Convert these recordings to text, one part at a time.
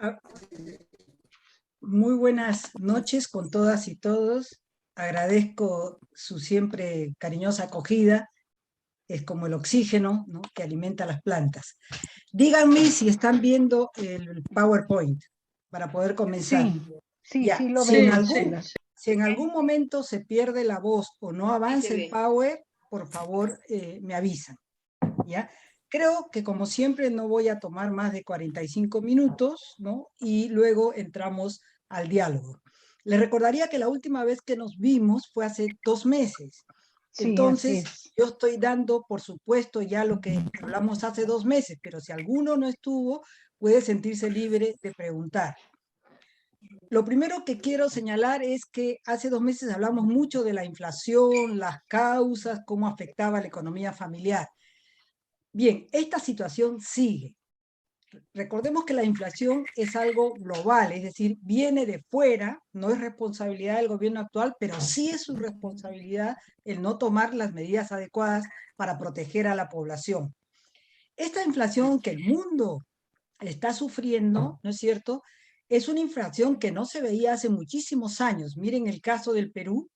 Ah, Muy buenas noches con todas y todos. Agradezco su siempre cariñosa acogida. Es como el oxígeno, ¿no?, que alimenta las plantas. Díganme si están viendo el PowerPoint para poder comenzar. Sí, sí, Ya, sí lo si en vemos, algún, Sheila. si en algún momento se pierde la voz o no avanza el Power, por favor me avisan. ¿Ya? Creo que como siempre no voy a tomar más de 45 minutos, ¿no? Y luego entramos al diálogo. Les recordaría que la última vez que nos vimos fue hace 2 meses. Sí, así Entonces, es. yo estoy dando, por supuesto, ya lo que hablamos hace 2 meses, pero si alguno no estuvo, puede sentirse libre de preguntar. Lo primero que quiero señalar es que hace 2 meses hablamos mucho de la inflación, las causas, cómo afectaba la economía familiar. Bien, esta situación sigue. Recordemos que la inflación es algo global, es decir, viene de fuera, no es responsabilidad del gobierno actual, pero sí es su responsabilidad el no tomar las medidas adecuadas para proteger a la población. Esta inflación que el mundo está sufriendo, ¿no es cierto?, es una inflación que no se veía hace muchísimos años. Miren el caso del Perú.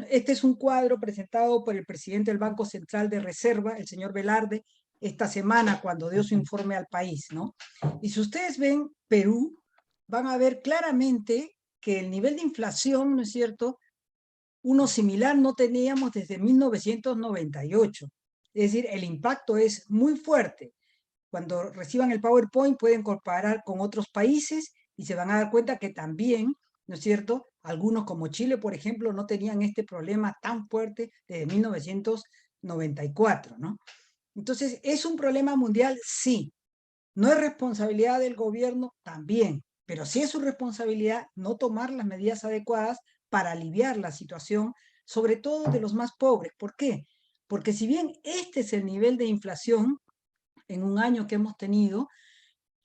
Este es un cuadro presentado por el presidente del Banco Central de Reserva, el señor Velarde, esta semana cuando dio su informe al país, ¿no? Y si ustedes ven Perú, van a ver claramente que el nivel de inflación, ¿no es cierto?, uno similar no teníamos desde 1998. Es decir, el impacto es muy fuerte. Cuando reciban el PowerPoint pueden comparar con otros países y se van a dar cuenta que también, ¿no es cierto?, algunos como Chile, por ejemplo, no tenían este problema tan fuerte desde 1994, ¿no? Entonces, ¿es un problema mundial? Sí. ¿No es responsabilidad del gobierno? También. Pero sí es su responsabilidad no tomar las medidas adecuadas para aliviar la situación, sobre todo de los más pobres. ¿Por qué? Porque si bien este es el nivel de inflación en un año que hemos tenido,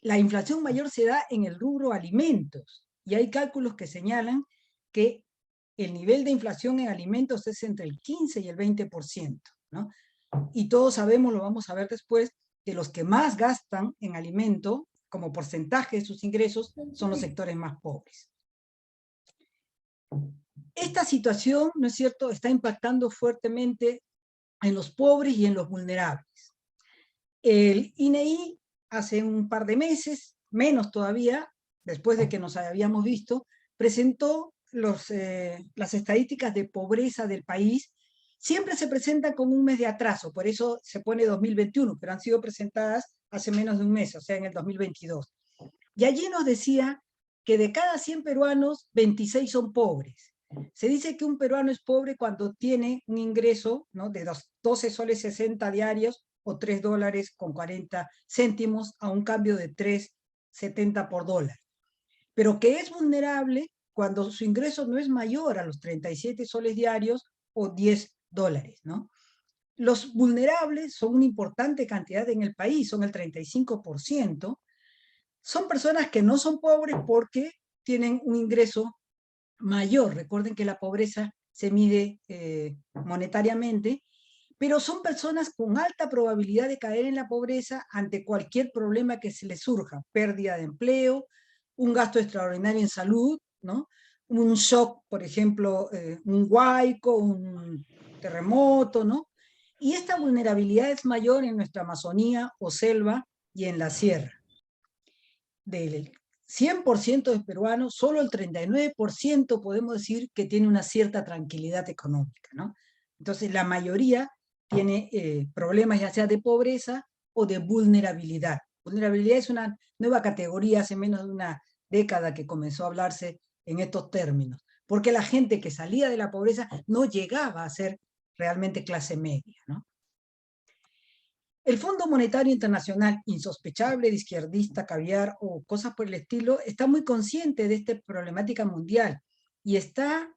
la inflación mayor se da en el rubro alimentos. Y hay cálculos que señalan que el nivel de inflación en alimentos es entre el 15 y el 20%, ¿no? Y todos sabemos, lo vamos a ver después, que los que más gastan en alimento, como porcentaje de sus ingresos, son los sectores más pobres. Esta situación, ¿no es cierto?, está impactando fuertemente en los pobres y en los vulnerables. El INEI hace un par de meses, menos todavía, después de que nos habíamos visto, presentó las estadísticas de pobreza del país. Siempre se presentan con un mes de atraso, por eso se pone 2021, pero han sido presentadas hace menos de un mes, o sea, en el 2022. Y allí nos decía que de cada 100 peruanos, 26 son pobres. Se dice que un peruano es pobre cuando tiene un ingreso, ¿no?, de 12 soles 60 diarios o 3 dólares con 40 céntimos a un cambio de 3,70 por dólar. Pero que es vulnerable cuando su ingreso no es mayor a los 37 soles diarios o 10 dólares, ¿no? Los vulnerables son una importante cantidad en el país, son el 35%. Son personas que no son pobres porque tienen un ingreso mayor. Recuerden que la pobreza se mide monetariamente, pero son personas con alta probabilidad de caer en la pobreza ante cualquier problema que se les surja, pérdida de empleo, un gasto extraordinario en salud, ¿no?, un shock, por ejemplo, un huaico, un terremoto, ¿no? Y esta vulnerabilidad es mayor en nuestra Amazonía o selva y en la sierra. Del 100% de peruanos, solo el 39% podemos decir que tiene una cierta tranquilidad económica, ¿no? Entonces, la mayoría tiene problemas ya sea de pobreza o de vulnerabilidad. Vulnerabilidad es una nueva categoría, hace menos de una década que comenzó a hablarse en estos términos, porque la gente que salía de la pobreza no llegaba a ser realmente clase media, ¿no? El Fondo Monetario Internacional, insospechable de izquierdista, caviar o cosas por el estilo, está muy consciente de esta problemática mundial y está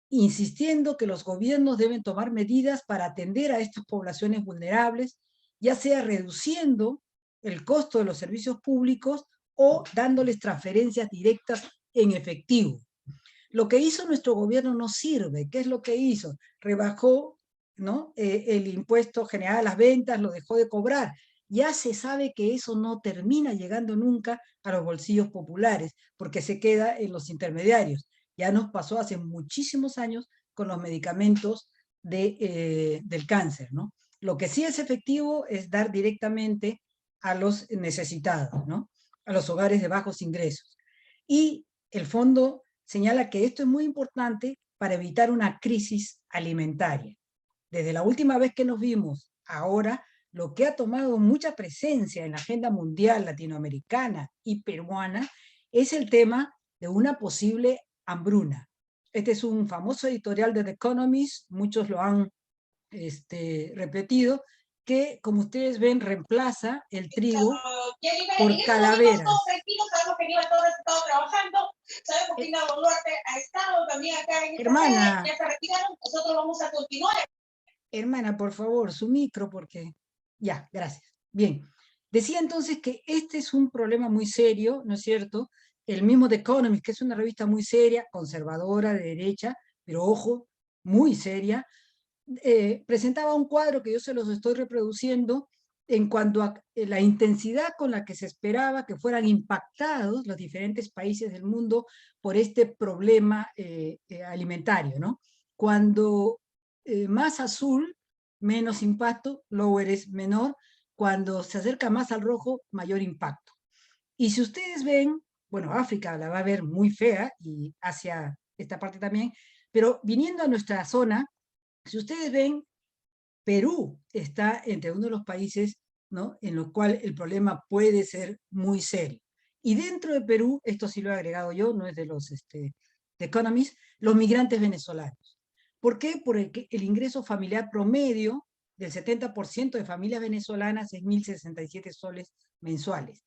insistiendo que los gobiernos deben tomar medidas para atender a estas poblaciones vulnerables, ya sea reduciendo el costo de los servicios públicos o dándoles transferencias directas en efectivo. Lo que hizo nuestro gobierno no sirve. ¿Qué es lo que hizo? Rebajó, ¿no?, el impuesto general a las ventas, lo dejó de cobrar, ya se sabe que eso no termina llegando nunca a los bolsillos populares, porque se queda en los intermediarios. Ya nos pasó hace muchísimos años con los medicamentos del cáncer, ¿no? Lo que sí es efectivo es dar directamente a los necesitados, ¿no? A los hogares de bajos ingresos. Y el fondo señala que esto es muy importante para evitar una crisis alimentaria. Desde la última vez que nos vimos, ahora, lo que ha tomado mucha presencia en la agenda mundial latinoamericana y peruana es el tema de una posible hambruna. Este es un famoso editorial de The Economist, muchos lo han repetido, que como ustedes ven reemplaza el trigo por calaveras. Sabemos que Aníbal Torres ha estado trabajando, sabemos que Dina Boluarte ha estado también acá en esta Hermana, sede, ya se retiraron, nosotros vamos a continuar. Hermana, por favor, su micro, porque... Ya, gracias. Bien. Decía entonces que este es un problema muy serio, ¿no es cierto? El mismo The Economist, que es una revista muy seria, conservadora, de derecha, pero ojo, muy seria, presentaba un cuadro que yo se los estoy reproduciendo en cuanto a la intensidad con la que se esperaba que fueran impactados los diferentes países del mundo por este problema alimentario, ¿no? Cuando más azul, menos impacto, lower es menor, cuando se acerca más al rojo, mayor impacto. Y si ustedes ven, bueno, África la va a ver muy fea, y hacia esta parte también, pero viniendo a nuestra zona, si ustedes ven, Perú está entre uno de los países, ¿no?, en los cuales el problema puede ser muy serio. Y dentro de Perú, esto sí lo he agregado yo, no es de los The Economist, los migrantes venezolanos. ¿Por qué? Porque el ingreso familiar promedio del 70% de familias venezolanas es 1.067 soles mensuales,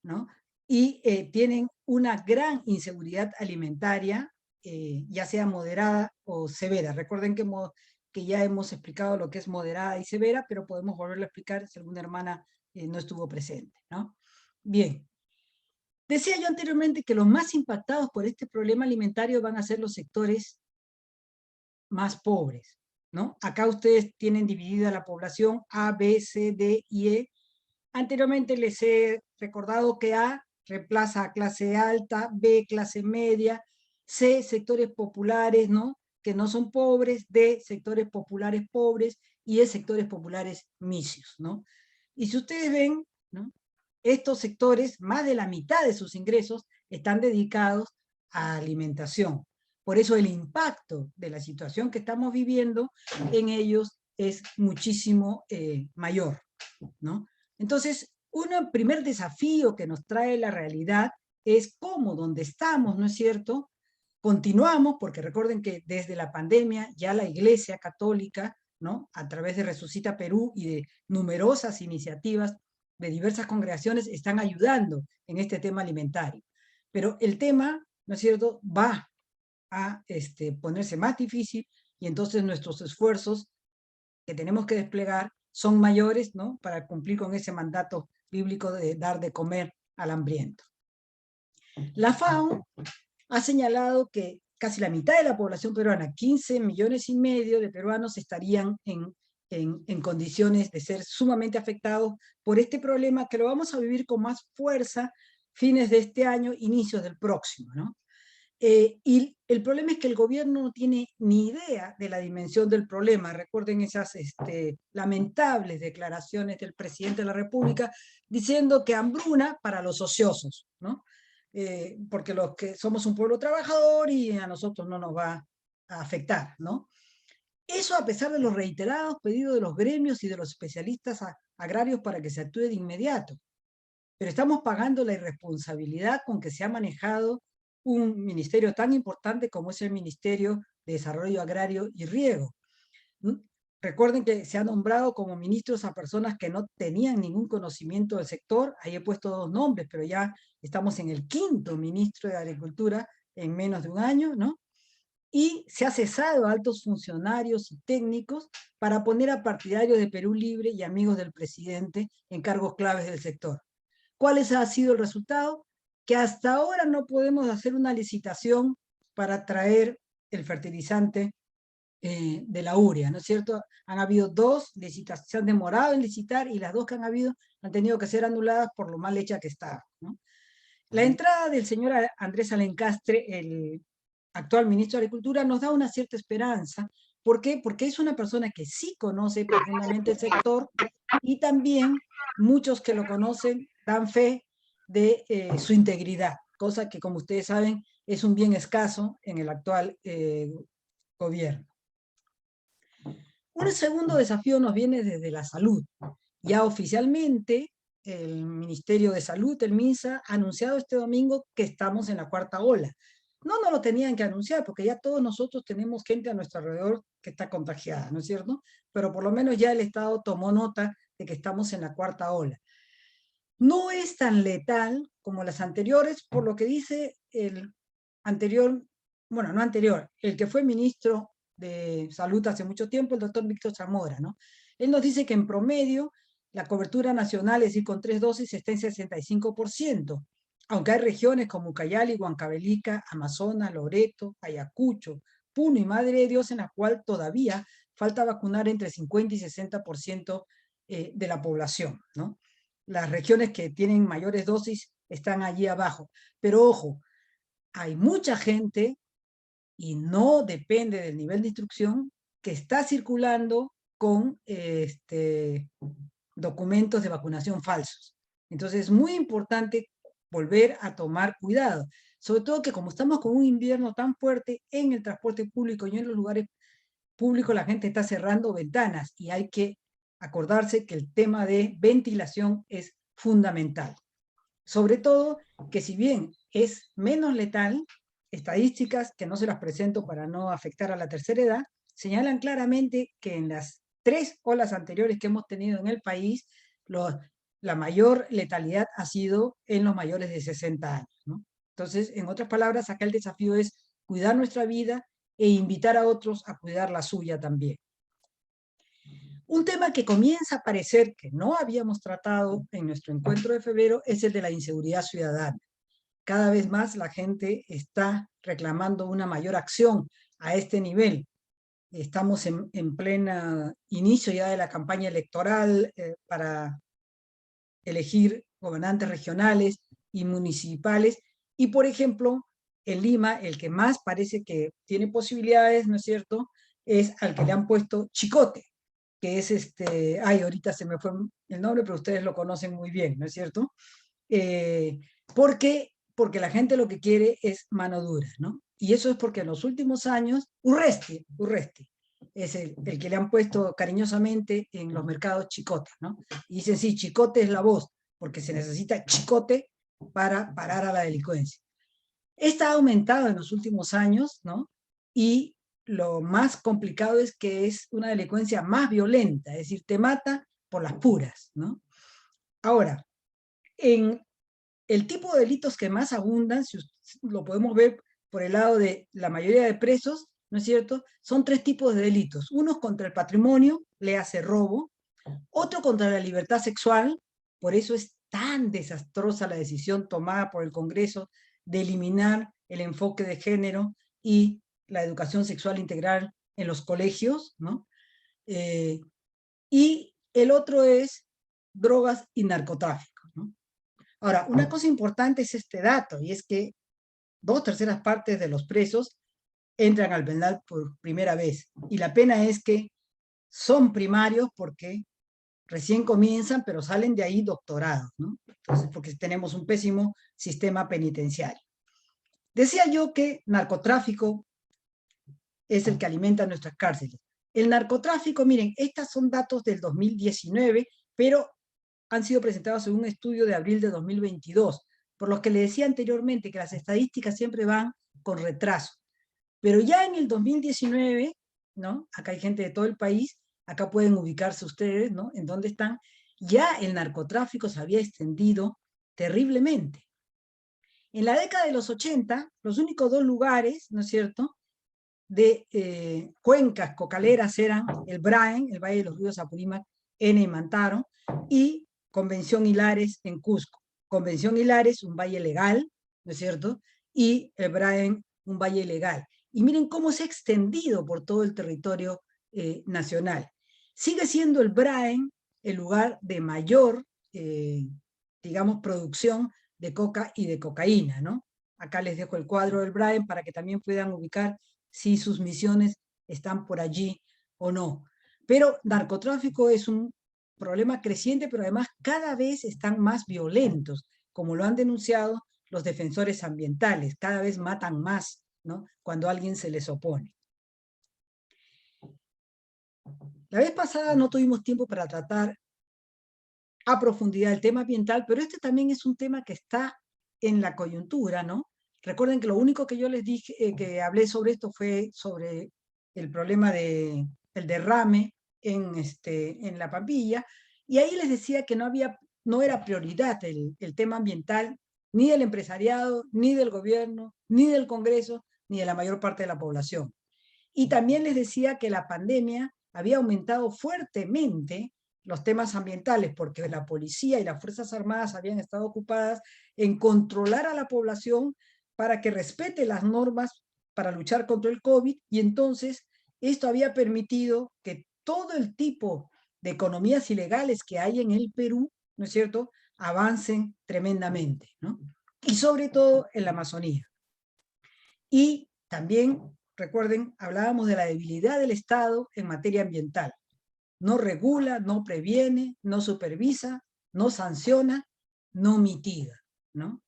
¿no? Y tienen una gran inseguridad alimentaria, ya sea moderada o severa. Recuerden que ya hemos explicado lo que es moderada y severa, pero podemos volverlo a explicar si alguna hermana no estuvo presente, ¿no? Bien. Decía yo anteriormente que los más impactados por este problema alimentario van a ser los sectores más pobres, ¿no? Acá ustedes tienen dividida la población A, B, C, D y E. Anteriormente les he recordado que A reemplaza a clase alta, B clase media, C sectores populares, ¿no?, que no son pobres, D sectores populares pobres y E sectores populares misios, ¿no? Y si ustedes ven, ¿no?, estos sectores, más de la mitad de sus ingresos están dedicados a alimentación. Por eso el impacto de la situación que estamos viviendo en ellos es muchísimo mayor, ¿no? Entonces, un primer desafío que nos trae la realidad es cómo donde estamos, ¿no es cierto?, continuamos, porque recuerden que desde la pandemia ya la Iglesia Católica, ¿no?, a través de Resucita Perú y de numerosas iniciativas de diversas congregaciones, están ayudando en este tema alimentario. Pero el tema, ¿no es cierto?, va a ponerse más difícil, y entonces nuestros esfuerzos que tenemos que desplegar son mayores, ¿no?, para cumplir con ese mandato bíblico de dar de comer al hambriento. La FAO ha señalado que casi la mitad de la población peruana, 15,5 millones de peruanos, estarían en condiciones de ser sumamente afectados por este problema, que lo vamos a vivir con más fuerza fines de este año, inicios del próximo, ¿no? Y el problema es que el gobierno no tiene ni idea de la dimensión del problema. Recuerden esas lamentables declaraciones del presidente de la República diciendo que hambruna para los ociosos, ¿no? Porque los que somos un pueblo trabajador y a nosotros no nos va a afectar, ¿no? Eso a pesar de los reiterados pedidos de los gremios y de los especialistas agrarios para que se actúe de inmediato. Pero estamos pagando la irresponsabilidad con que se ha manejado un ministerio tan importante como es el Ministerio de Desarrollo Agrario y Riego. Recuerden que se ha nombrado como ministros a personas que no tenían ningún conocimiento del sector. Ahí he puesto 2 nombres, pero ya estamos en el 5º ministro de Agricultura en menos de un año, ¿no? Y se ha cesado a altos funcionarios y técnicos para poner a partidarios de Perú Libre y amigos del presidente en cargos claves del sector. ¿Cuál ha sido el resultado? Que hasta ahora no podemos hacer una licitación para traer el fertilizante de la urea, ¿no es cierto? Han habido 2 licitaciones, se han demorado en licitar, y las 2 que han habido han tenido que ser anuladas por lo mal hecha que está, ¿no? La entrada del señor Andrés Alencastre, el actual ministro de Agricultura, nos da una cierta esperanza. ¿Por qué? Porque es una persona que sí conoce profundamente el sector, y también muchos que lo conocen dan fe de su integridad, cosa que, como ustedes saben, es un bien escaso en el actual gobierno. Un segundo desafío nos viene desde la salud. Ya oficialmente, el Ministerio de Salud, el MINSA, ha anunciado este domingo que estamos en la cuarta ola. No lo tenían que anunciar, porque ya todos nosotros tenemos gente a nuestro alrededor que está contagiada, ¿no es cierto? Pero por lo menos ya el Estado tomó nota de que estamos en la cuarta ola. No es tan letal como las anteriores, por lo que dice el anterior, bueno, no anterior, el que fue ministro de Salud hace mucho tiempo, el doctor Víctor Zamora, ¿no? Él nos dice que en promedio la cobertura nacional, es decir, con 3 dosis, está en 65%, aunque hay regiones como Ucayali, Huancavelica, Amazonas, Loreto, Ayacucho, Puno y Madre de Dios, en la cual todavía falta vacunar entre 50 y 60% de la población, ¿no? Las regiones que tienen mayores dosis están allí abajo. Pero ojo, hay mucha gente, y no depende del nivel de instrucción, que está circulando con documentos de vacunación falsos. Entonces es muy importante volver a tomar cuidado, sobre todo que como estamos con un invierno tan fuerte en el transporte público y en los lugares públicos, la gente está cerrando ventanas, y hay que acordarse que el tema de ventilación es fundamental. Sobre todo que, si bien es menos letal, estadísticas que no se las presento para no afectar a la tercera edad, señalan claramente que en las 3 olas anteriores que hemos tenido en el país, la mayor letalidad ha sido en los mayores de 60 años, ¿no? Entonces, en otras palabras, acá el desafío es cuidar nuestra vida e invitar a otros a cuidar la suya también. Un tema que comienza a parecer que no habíamos tratado en nuestro encuentro de febrero es el de la inseguridad ciudadana. Cada vez más la gente está reclamando una mayor acción a este nivel. Estamos en plena inicio ya de la campaña electoral para elegir gobernantes regionales y municipales, y por ejemplo, en Lima, el que más parece que tiene posibilidades, ¿no es cierto?, es al que le han puesto Chicote, que es ay, ahorita se me fue el nombre, pero ustedes lo conocen muy bien, ¿no es cierto? Porque la gente lo que quiere es mano dura, ¿no? Y eso es porque en los últimos años, Urresti, es el que le han puesto cariñosamente en los mercados Chicote, ¿no? Y dicen, sí, Chicote es la voz, porque se necesita Chicote para parar a la delincuencia. Esta ha aumentado en los últimos años, ¿no? Y lo más complicado es que es una delincuencia más violenta, es decir, te mata por las puras, ¿no? Ahora, en el tipo de delitos que más abundan, si lo podemos ver por el lado de la mayoría de presos, ¿no es cierto?, son 3 tipos de delitos. Uno contra el patrimonio, le hace robo; otro contra la libertad sexual, por eso es tan desastrosa la decisión tomada por el Congreso de eliminar el enfoque de género y la educación sexual integral en los colegios, ¿no? Y el otro es drogas y narcotráfico, ¿no? Ahora, una cosa importante es este dato, y es que 2/3 partes de los presos entran al penal por primera vez, y la pena es que son primarios porque recién comienzan, pero salen de ahí doctorados, ¿no? Entonces, porque tenemos un pésimo sistema penitenciario. Decía yo que narcotráfico es el que alimenta nuestras cárceles. El narcotráfico, miren, estos son datos del 2019, pero han sido presentados en un estudio de abril de 2022, por los que le decía anteriormente que las estadísticas siempre van con retraso. Pero ya en el 2019, ¿no?, acá hay gente de todo el país, acá pueden ubicarse ustedes, ¿no?, en dónde están, ya el narcotráfico se había extendido terriblemente. En la década de los 80, los únicos 2 lugares, ¿no es cierto?, de cuencas cocaleras eran el Braen, el Valle de los Ríos Apurímac, N y Mantaro, y Convención Hilares en Cusco. Convención Hilares, un valle legal, ¿no es cierto?, y el Braen, un valle ilegal. Y miren cómo se ha extendido por todo el territorio nacional. Sigue siendo el Braen el lugar de mayor digamos, producción de coca y de cocaína, ¿no? Acá les dejo el cuadro del Brian para que también puedan ubicar si sus misiones están por allí o no. Pero narcotráfico es un problema creciente, pero además cada vez están más violentos, como lo han denunciado los defensores ambientales, cada vez matan más, ¿no? Cuando a alguien se les opone. La vez pasada no tuvimos tiempo para tratar a profundidad el tema ambiental, pero este también es un tema que está en la coyuntura, ¿no? Recuerden que lo único que yo les dije, que hablé sobre esto fue sobre el problema del derrame en la Pampilla, y ahí les decía que no era prioridad el tema ambiental, ni del empresariado, ni del gobierno, ni del Congreso, ni de la mayor parte de la población. Y también les decía que la pandemia había aumentado fuertemente los temas ambientales, porque la policía y las Fuerzas Armadas habían estado ocupadas en controlar a la población para que respete las normas para luchar contra el COVID, y entonces esto había permitido que todo el tipo de economías ilegales que hay en el Perú, ¿no es cierto?, avancen tremendamente, ¿no? Y sobre todo en la Amazonía. Y también, recuerden, hablábamos de la debilidad del Estado en materia ambiental. No regula, no previene, no supervisa, no sanciona, no mitiga, ¿no?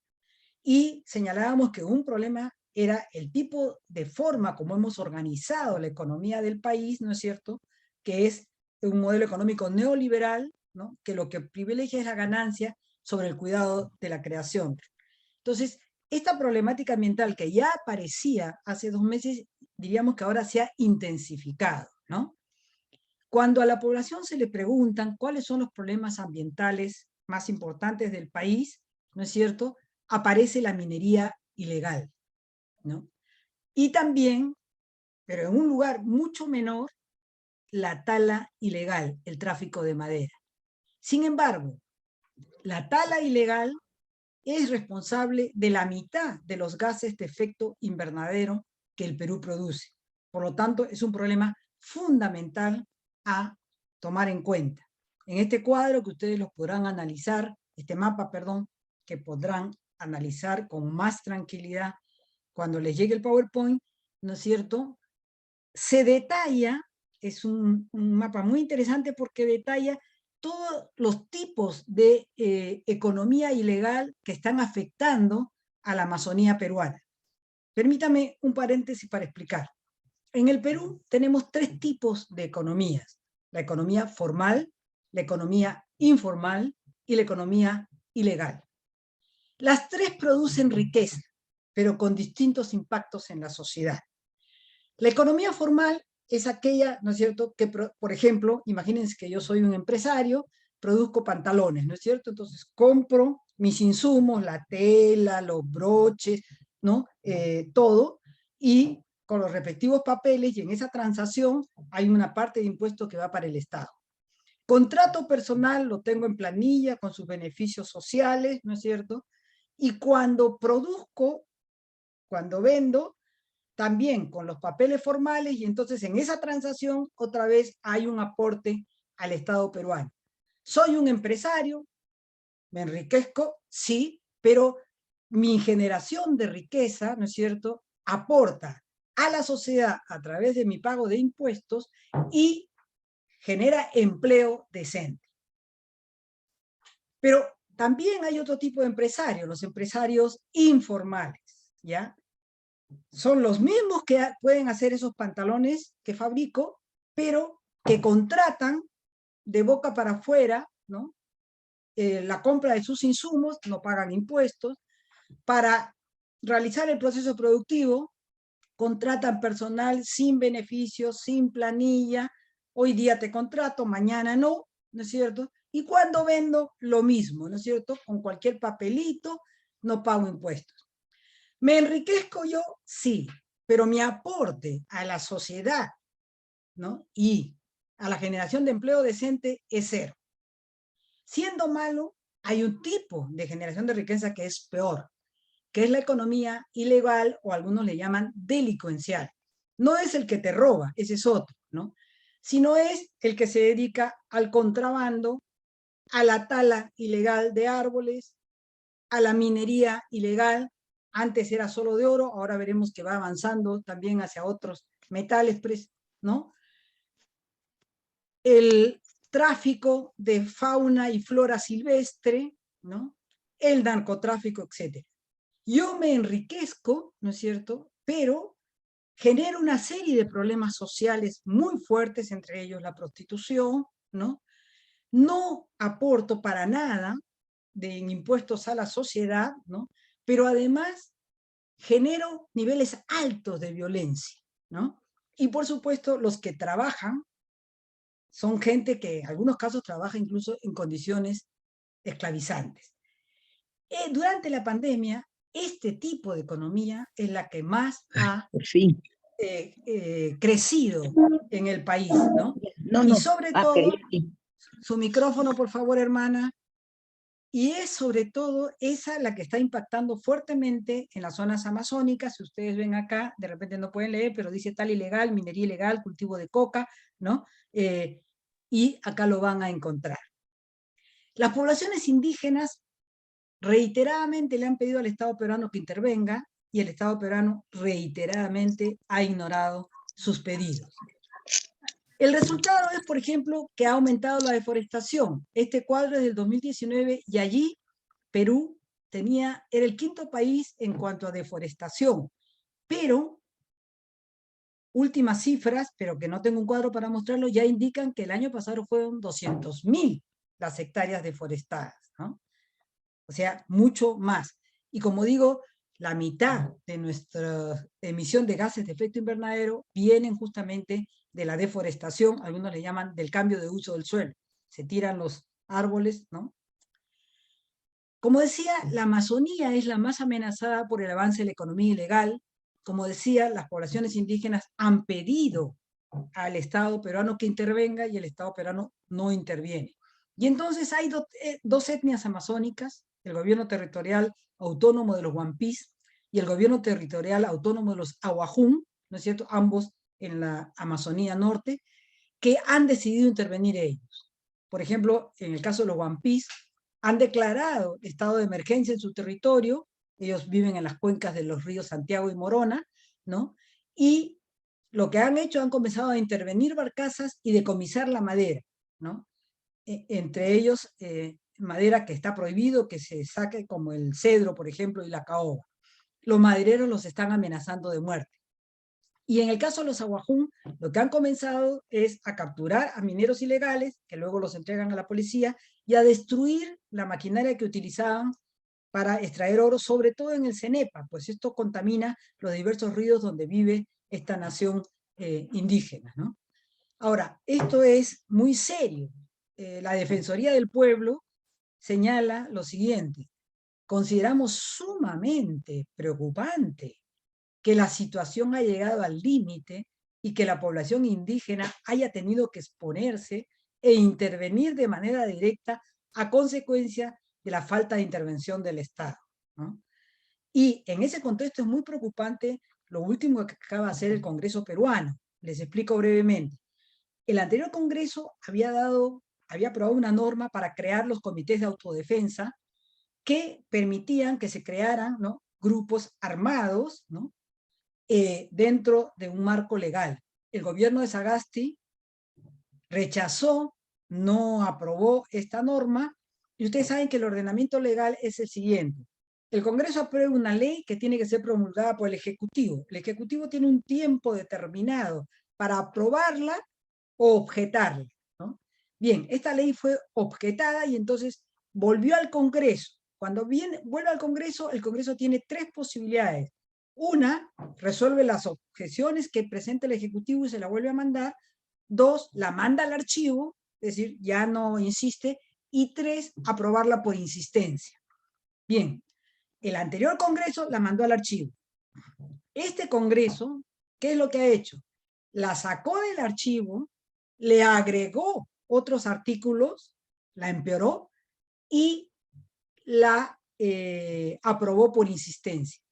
Y señalábamos que un problema era el tipo de forma como hemos organizado la economía del país, ¿no es cierto?, que es un modelo económico neoliberal, ¿no?, que lo que privilegia es la ganancia sobre el cuidado de la creación. Entonces, esta problemática ambiental que ya aparecía hace 2 meses, diríamos que ahora se ha intensificado, ¿no? Cuando a la población se le preguntan cuáles son los problemas ambientales más importantes del país, ¿no es cierto?, aparece la minería ilegal, ¿no? Y también, pero en un lugar mucho menor, la tala ilegal, el tráfico de madera. Sin embargo, la tala ilegal es responsable de la mitad de los gases de efecto invernadero que el Perú produce. Por lo tanto, es un problema fundamental a tomar en cuenta. En este cuadro que ustedes lo podrán analizar, este mapa, perdón, que podrán analizar con más tranquilidad cuando les llegue el PowerPoint, ¿no es cierto?, se detalla, es un mapa muy interesante porque detalla todos los tipos de economía ilegal que están afectando a la Amazonía peruana. Permítame un paréntesis para explicar. En el Perú tenemos 3 tipos de economías: la economía formal, la economía informal y la economía ilegal. Las 3 producen riqueza, pero con distintos impactos en la sociedad. La economía formal es aquella, ¿no es cierto?, que, por ejemplo, imagínense que yo soy un empresario, produzco pantalones, ¿no es cierto? Entonces compro mis insumos, la tela, los broches, ¿no? Todo, y con los respectivos papeles, y en esa transacción hay una parte de impuesto que va para el Estado. Contrato personal lo tengo en planilla con sus beneficios sociales, ¿no es cierto? Y cuando produzco, cuando vendo, también con los papeles formales, y entonces en esa transacción otra vez hay un aporte al Estado peruano. Soy un empresario, me enriquezco, sí, pero mi generación de riqueza, ¿no es cierto?, aporta a la sociedad a través de mi pago de impuestos y genera empleo decente. Pero también hay otro tipo de empresarios, los empresarios informales, ¿ya? Son los mismos que pueden hacer esos pantalones que fabrico, pero que contratan de boca para afuera, ¿no?, la compra de sus insumos, no pagan impuestos. Para realizar el proceso productivo, contratan personal sin beneficios, sin planilla. Hoy día te contrato, mañana no, ¿no es cierto? Y cuando vendo, lo mismo, ¿no es cierto? Con cualquier papelito, no pago impuestos. ¿Me enriquezco yo? Sí, pero mi aporte a la sociedad, ¿no?, y a la generación de empleo decente es 0. Siendo malo, hay un tipo de generación de riqueza que es peor, que es la economía ilegal, o algunos le llaman delincuencial. No es el que te roba, ese es otro, ¿no?, sino es el que se dedica al contrabando, a la tala ilegal de árboles, a la minería ilegal. Antes era solo de oro, ahora veremos que va avanzando también hacia otros metales, ¿no? El tráfico de fauna y flora silvestre, ¿no? El narcotráfico, etc. Yo me enriquezco, ¿no es cierto?, pero genero una serie de problemas sociales muy fuertes, entre ellos la prostitución, ¿no? No aporto para nada de impuestos a la sociedad, ¿no? Pero además genero niveles altos de violencia, ¿no? Y por supuesto, los que trabajan son gente que en algunos casos trabaja incluso en condiciones esclavizantes. Durante la pandemia, este tipo de economía es la que más ha crecido en el país, ¿no? Y sobre todo, su micrófono, por favor, hermana. Y es sobre todo esa la que está impactando fuertemente en las zonas amazónicas. Si ustedes ven acá, de repente no pueden leer, pero dice tal ilegal, minería ilegal, cultivo de coca, ¿no? Y acá lo van a encontrar. Las poblaciones indígenas reiteradamente le han pedido al Estado peruano que intervenga y el Estado peruano reiteradamente ha ignorado sus pedidos. El resultado es, por ejemplo, que ha aumentado la deforestación. Este cuadro es del 2019 y allí Perú era el quinto país en cuanto a deforestación, pero últimas cifras, pero que no tengo un cuadro para mostrarlo, ya indican que el año pasado fueron 200.000 las hectáreas deforestadas, ¿no? O sea, mucho más. Y como digo, la mitad de nuestra emisión de gases de efecto invernadero vienen justamente de la deforestación, algunos le llaman del cambio de uso del suelo. Se tiran los árboles, ¿no? Como decía, la Amazonía es la más amenazada por el avance de la economía ilegal. Como decía, las poblaciones indígenas han pedido al Estado peruano que intervenga y el Estado peruano no interviene. Y entonces hay dos etnias amazónicas, el gobierno territorial autónomo de los Wampis y el gobierno territorial autónomo de los Awajún, ¿no es cierto?, ambos en la Amazonía Norte, que han decidido intervenir ellos. Por ejemplo, en el caso de los Wampis, han declarado estado de emergencia en su territorio, ellos viven en las cuencas de los ríos Santiago y Morona, ¿no? Y lo que han hecho, han comenzado a intervenir barcazas y decomisar la madera, ¿no? Entre ellos, madera que está prohibido que se saque, como el cedro, por ejemplo, y la caoba. Los madereros los están amenazando de muerte. Y en el caso de los Awajún, lo que han comenzado es a capturar a mineros ilegales, que luego los entregan a la policía, y a destruir la maquinaria que utilizaban para extraer oro, sobre todo en el Cenepa, pues esto contamina los diversos ríos donde vive esta nación indígena, ¿no? Ahora, esto es muy serio. La Defensoría del Pueblo señala lo siguiente: consideramos sumamente preocupante que la situación ha llegado al límite y que la población indígena haya tenido que exponerse e intervenir de manera directa a consecuencia de la falta de intervención del Estado, ¿no? Y en ese contexto es muy preocupante lo último que acaba de hacer el Congreso peruano. Les explico brevemente. El anterior Congreso había aprobado una norma para crear los comités de autodefensa que permitían que se crearan, ¿no?, grupos armados, ¿no?, dentro de un marco legal. El gobierno de Sagasti rechazó, no aprobó esta norma, y ustedes saben que el ordenamiento legal es el siguiente: el Congreso aprueba una ley que tiene que ser promulgada por el Ejecutivo. El Ejecutivo tiene un tiempo determinado para aprobarla o objetarla, ¿no? Bien, esta ley fue objetada y entonces volvió al Congreso. Cuando vuelve al Congreso, el Congreso tiene tres posibilidades. Una, resuelve las objeciones que presenta el Ejecutivo y se la vuelve a mandar. Dos, la manda al archivo, es decir, ya no insiste. Y tres, aprobarla por insistencia. Bien, el anterior Congreso la mandó al archivo. Este Congreso, ¿qué es lo que ha hecho? La sacó del archivo, le agregó otros artículos, la empeoró y la aprobó por insistencia.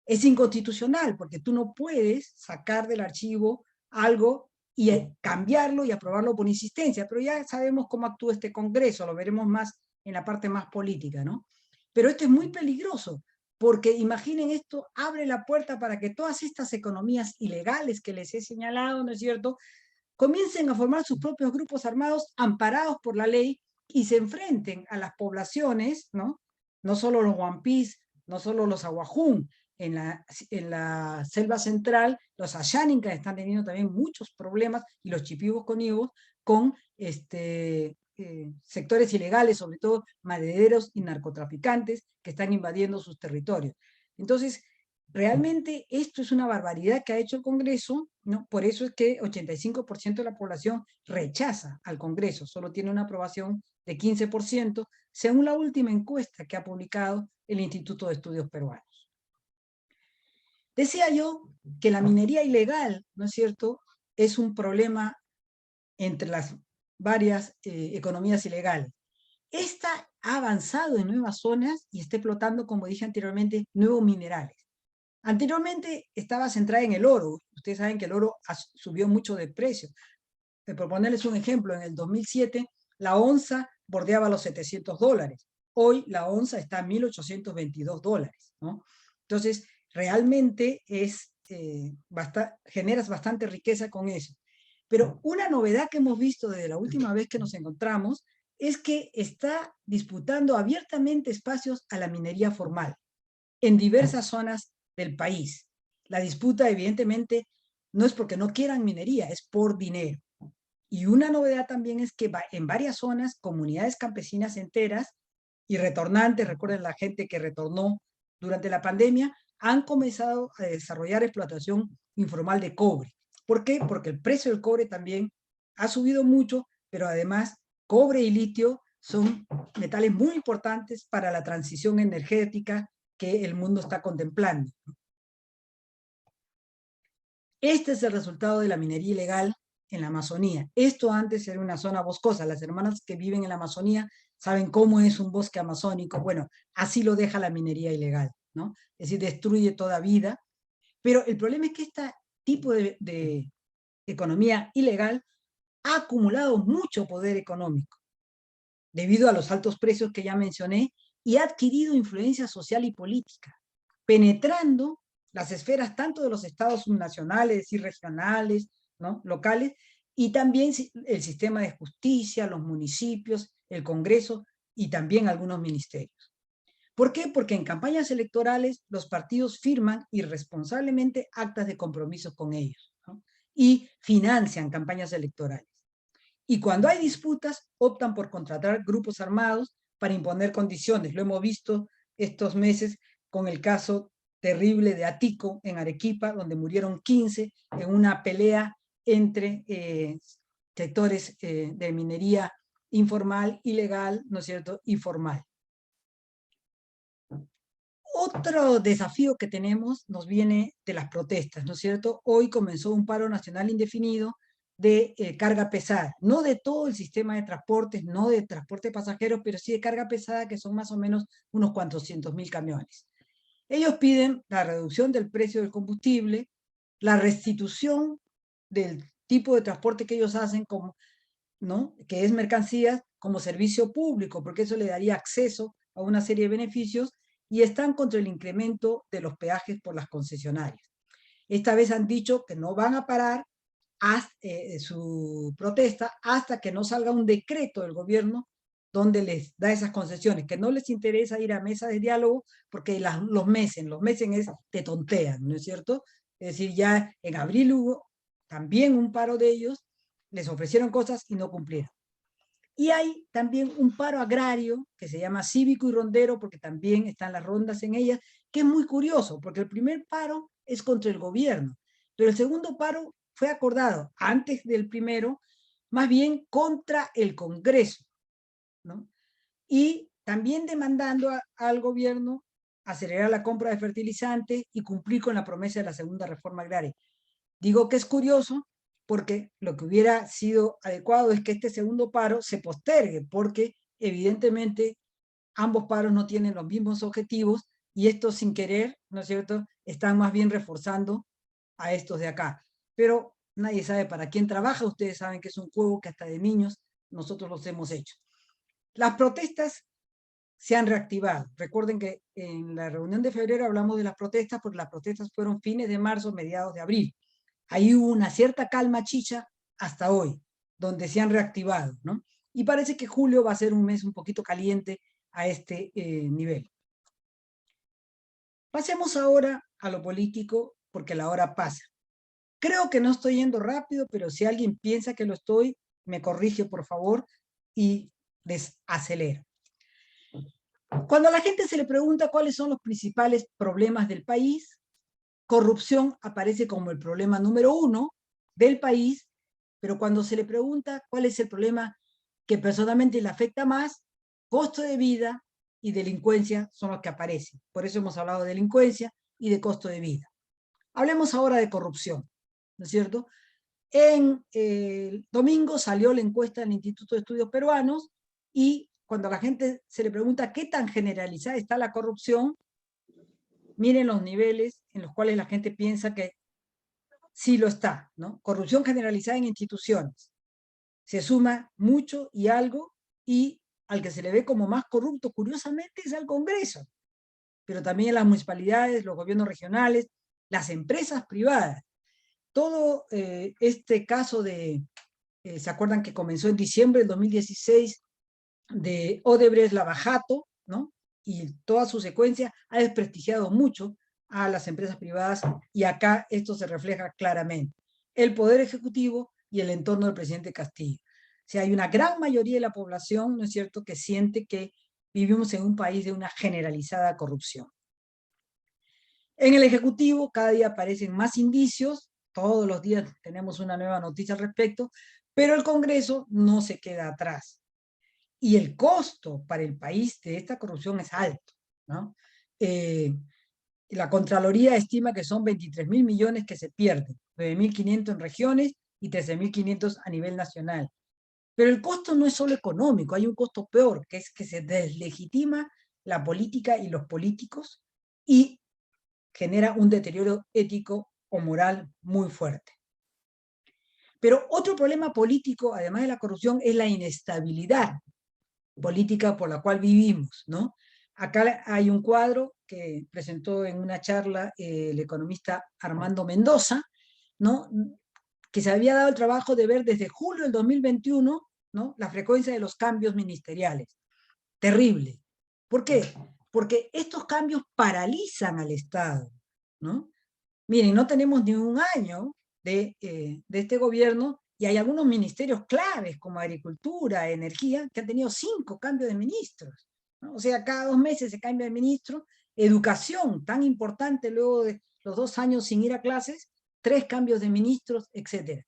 Es inconstitucional porque tú no puedes sacar del archivo algo y cambiarlo y aprobarlo por insistencia, pero ya sabemos cómo actúa este Congreso, lo veremos más en la parte más política, ¿no? Pero esto es muy peligroso, porque imaginen esto, abre la puerta para que todas estas economías ilegales que les he señalado, ¿no es cierto?, comiencen a formar sus propios grupos armados amparados por la ley y se enfrenten a las poblaciones, ¿no? No solo los Wampis, no solo los Aguajún, en la selva central, los Ashaninka están teniendo también muchos problemas, y los Chipibos conivos, con sectores ilegales, sobre todo madereros y narcotraficantes, que están invadiendo sus territorios. Entonces, realmente esto es una barbaridad que ha hecho el Congreso, ¿no? Por eso es que 85% de la población rechaza al Congreso, solo tiene una aprobación de 15%, según la última encuesta que ha publicado el Instituto de Estudios Peruanos. Decía yo que la minería ilegal, ¿no es cierto?, es un problema entre las varias economías ilegales. Esta ha avanzado en nuevas zonas y está explotando, como dije anteriormente, nuevos minerales. Anteriormente estaba centrada en el oro. Ustedes saben que el oro subió mucho de precio. Por ponerles un ejemplo, en el 2007 la onza bordeaba los $700. Hoy la onza está a $1.822, ¿no? Entonces, realmente generas bastante riqueza con eso. Pero una novedad que hemos visto desde la última vez que nos encontramos es que está disputando abiertamente espacios a la minería formal en diversas zonas del país. La disputa, evidentemente, no es porque no quieran minería, es por dinero. Y una novedad también es que en varias zonas, comunidades campesinas enteras y retornantes, recuerden la gente que retornó durante la pandemia, han comenzado a desarrollar explotación informal de cobre. ¿Por qué? Porque el precio del cobre también ha subido mucho, pero además cobre y litio son metales muy importantes para la transición energética que el mundo está contemplando. Este es el resultado de la minería ilegal en la Amazonía. Esto antes era una zona boscosa. Las hermanas que viven en la Amazonía saben cómo es un bosque amazónico. Bueno, así lo deja la minería ilegal, ¿no? Es decir, destruye toda vida. Pero el problema es que este tipo de economía ilegal ha acumulado mucho poder económico debido a los altos precios que ya mencioné, y ha adquirido influencia social y política, penetrando las esferas tanto de los estados subnacionales y regionales, ¿no?, locales, y también el sistema de justicia, los municipios, el Congreso y también algunos ministerios. ¿Por qué? Porque en campañas electorales los partidos firman irresponsablemente actas de compromisos con ellos, ¿no?, y financian campañas electorales. Y cuando hay disputas, optan por contratar grupos armados para imponer condiciones. Lo hemos visto estos meses con el caso terrible de Atico en Arequipa, donde murieron 15 en una pelea entre sectores de minería informal, ilegal, ¿no es cierto?, y formal. Otro desafío que tenemos nos viene de las protestas, ¿no es cierto? Hoy comenzó un paro nacional indefinido de carga pesada, no de todo el sistema de transportes, no de transporte de pasajeros, pero sí de carga pesada, que son más o menos unos 400.000 camiones. Ellos piden la reducción del precio del combustible, la restitución del tipo de transporte que ellos hacen, como, ¿no?, que es mercancías, como servicio público, porque eso le daría acceso a una serie de beneficios, y están contra el incremento de los peajes por las concesionarias. Esta vez han dicho que no van a parar su protesta hasta que no salga un decreto del gobierno donde les da esas concesiones, que no les interesa ir a mesas de diálogo porque los mesen te tontean, ¿no es cierto? Es decir, ya en abril hubo también un paro de ellos, les ofrecieron cosas y no cumplieron. Y hay también un paro agrario que se llama cívico y rondero, porque también están las rondas en ellas, que es muy curioso, porque el primer paro es contra el gobierno, pero el segundo paro fue acordado antes del primero, más bien contra el Congreso, ¿no? Y también demandando al gobierno acelerar la compra de fertilizantes y cumplir con la promesa de la segunda reforma agraria. Digo que es curioso porque lo que hubiera sido adecuado es que este segundo paro se postergue, porque evidentemente ambos paros no tienen los mismos objetivos y estos sin querer, ¿no es cierto?, están más bien reforzando a estos de acá. Pero nadie sabe para quién trabaja, ustedes saben que es un juego que hasta de niños nosotros los hemos hecho. Las protestas se han reactivado. Recuerden que en la reunión de febrero hablamos de las protestas, porque las protestas fueron fines de marzo, mediados de abril. Ahí hubo una cierta calma chicha hasta hoy, donde se han reactivado, ¿no? Y parece que julio va a ser un mes un poquito caliente a este nivel. Pasemos ahora a lo político, porque la hora pasa. Creo que no estoy yendo rápido, pero si alguien piensa que lo estoy, me corrige, por favor, y desacelera. Cuando a la gente se le pregunta cuáles son los principales problemas del país, corrupción aparece como el problema número 1 del país, pero cuando se le pregunta cuál es el problema que personalmente le afecta más, costo de vida y delincuencia son los que aparecen. Por eso hemos hablado de delincuencia y de costo de vida. Hablemos ahora de corrupción, ¿no es cierto? En el domingo salió la encuesta del Instituto de Estudios Peruanos y cuando a la gente se le pregunta qué tan generalizada está la corrupción, miren los niveles en los cuales la gente piensa que sí lo está, ¿no? Corrupción generalizada en instituciones. Se suma mucho y algo, y al que se le ve como más corrupto, curiosamente, es al Congreso, pero también las municipalidades, los gobiernos regionales, las empresas privadas. Todo este caso de, ¿se acuerdan que comenzó en diciembre del 2016 de Odebrecht Lavajato, ¿no? Y toda su secuencia ha desprestigiado mucho a las empresas privadas, y acá esto se refleja claramente. El Poder Ejecutivo y el entorno del presidente Castillo. O sea, hay una gran mayoría de la población, ¿no es cierto?, que siente que vivimos en un país de una generalizada corrupción. En el Ejecutivo cada día aparecen más indicios, todos los días tenemos una nueva noticia al respecto, pero el Congreso no se queda atrás. Y el costo para el país de esta corrupción es alto, ¿no? La Contraloría estima que son 23.000 millones que se pierden, 9.500 en regiones y 13.500 a nivel nacional. Pero el costo no es solo económico, hay un costo peor, que es que se deslegitima la política y los políticos y genera un deterioro ético o moral muy fuerte. Pero otro problema político, además de la corrupción, es la inestabilidad política por la cual vivimos, ¿no? Acá hay un cuadro que presentó en una charla el economista Armando Mendoza, ¿no?, que se había dado el trabajo de ver desde julio del 2021, ¿no?, la frecuencia de los cambios ministeriales. Terrible. ¿Por qué? Porque estos cambios paralizan al Estado, ¿no? Miren, no tenemos ni un año de este gobierno y hay algunos ministerios claves como Agricultura, Energía, que han tenido 5 cambios de ministros, ¿no? O sea, cada 2 meses se cambia de ministro. Educación, tan importante luego de los 2 años sin ir a clases, 3 cambios de ministros, etc.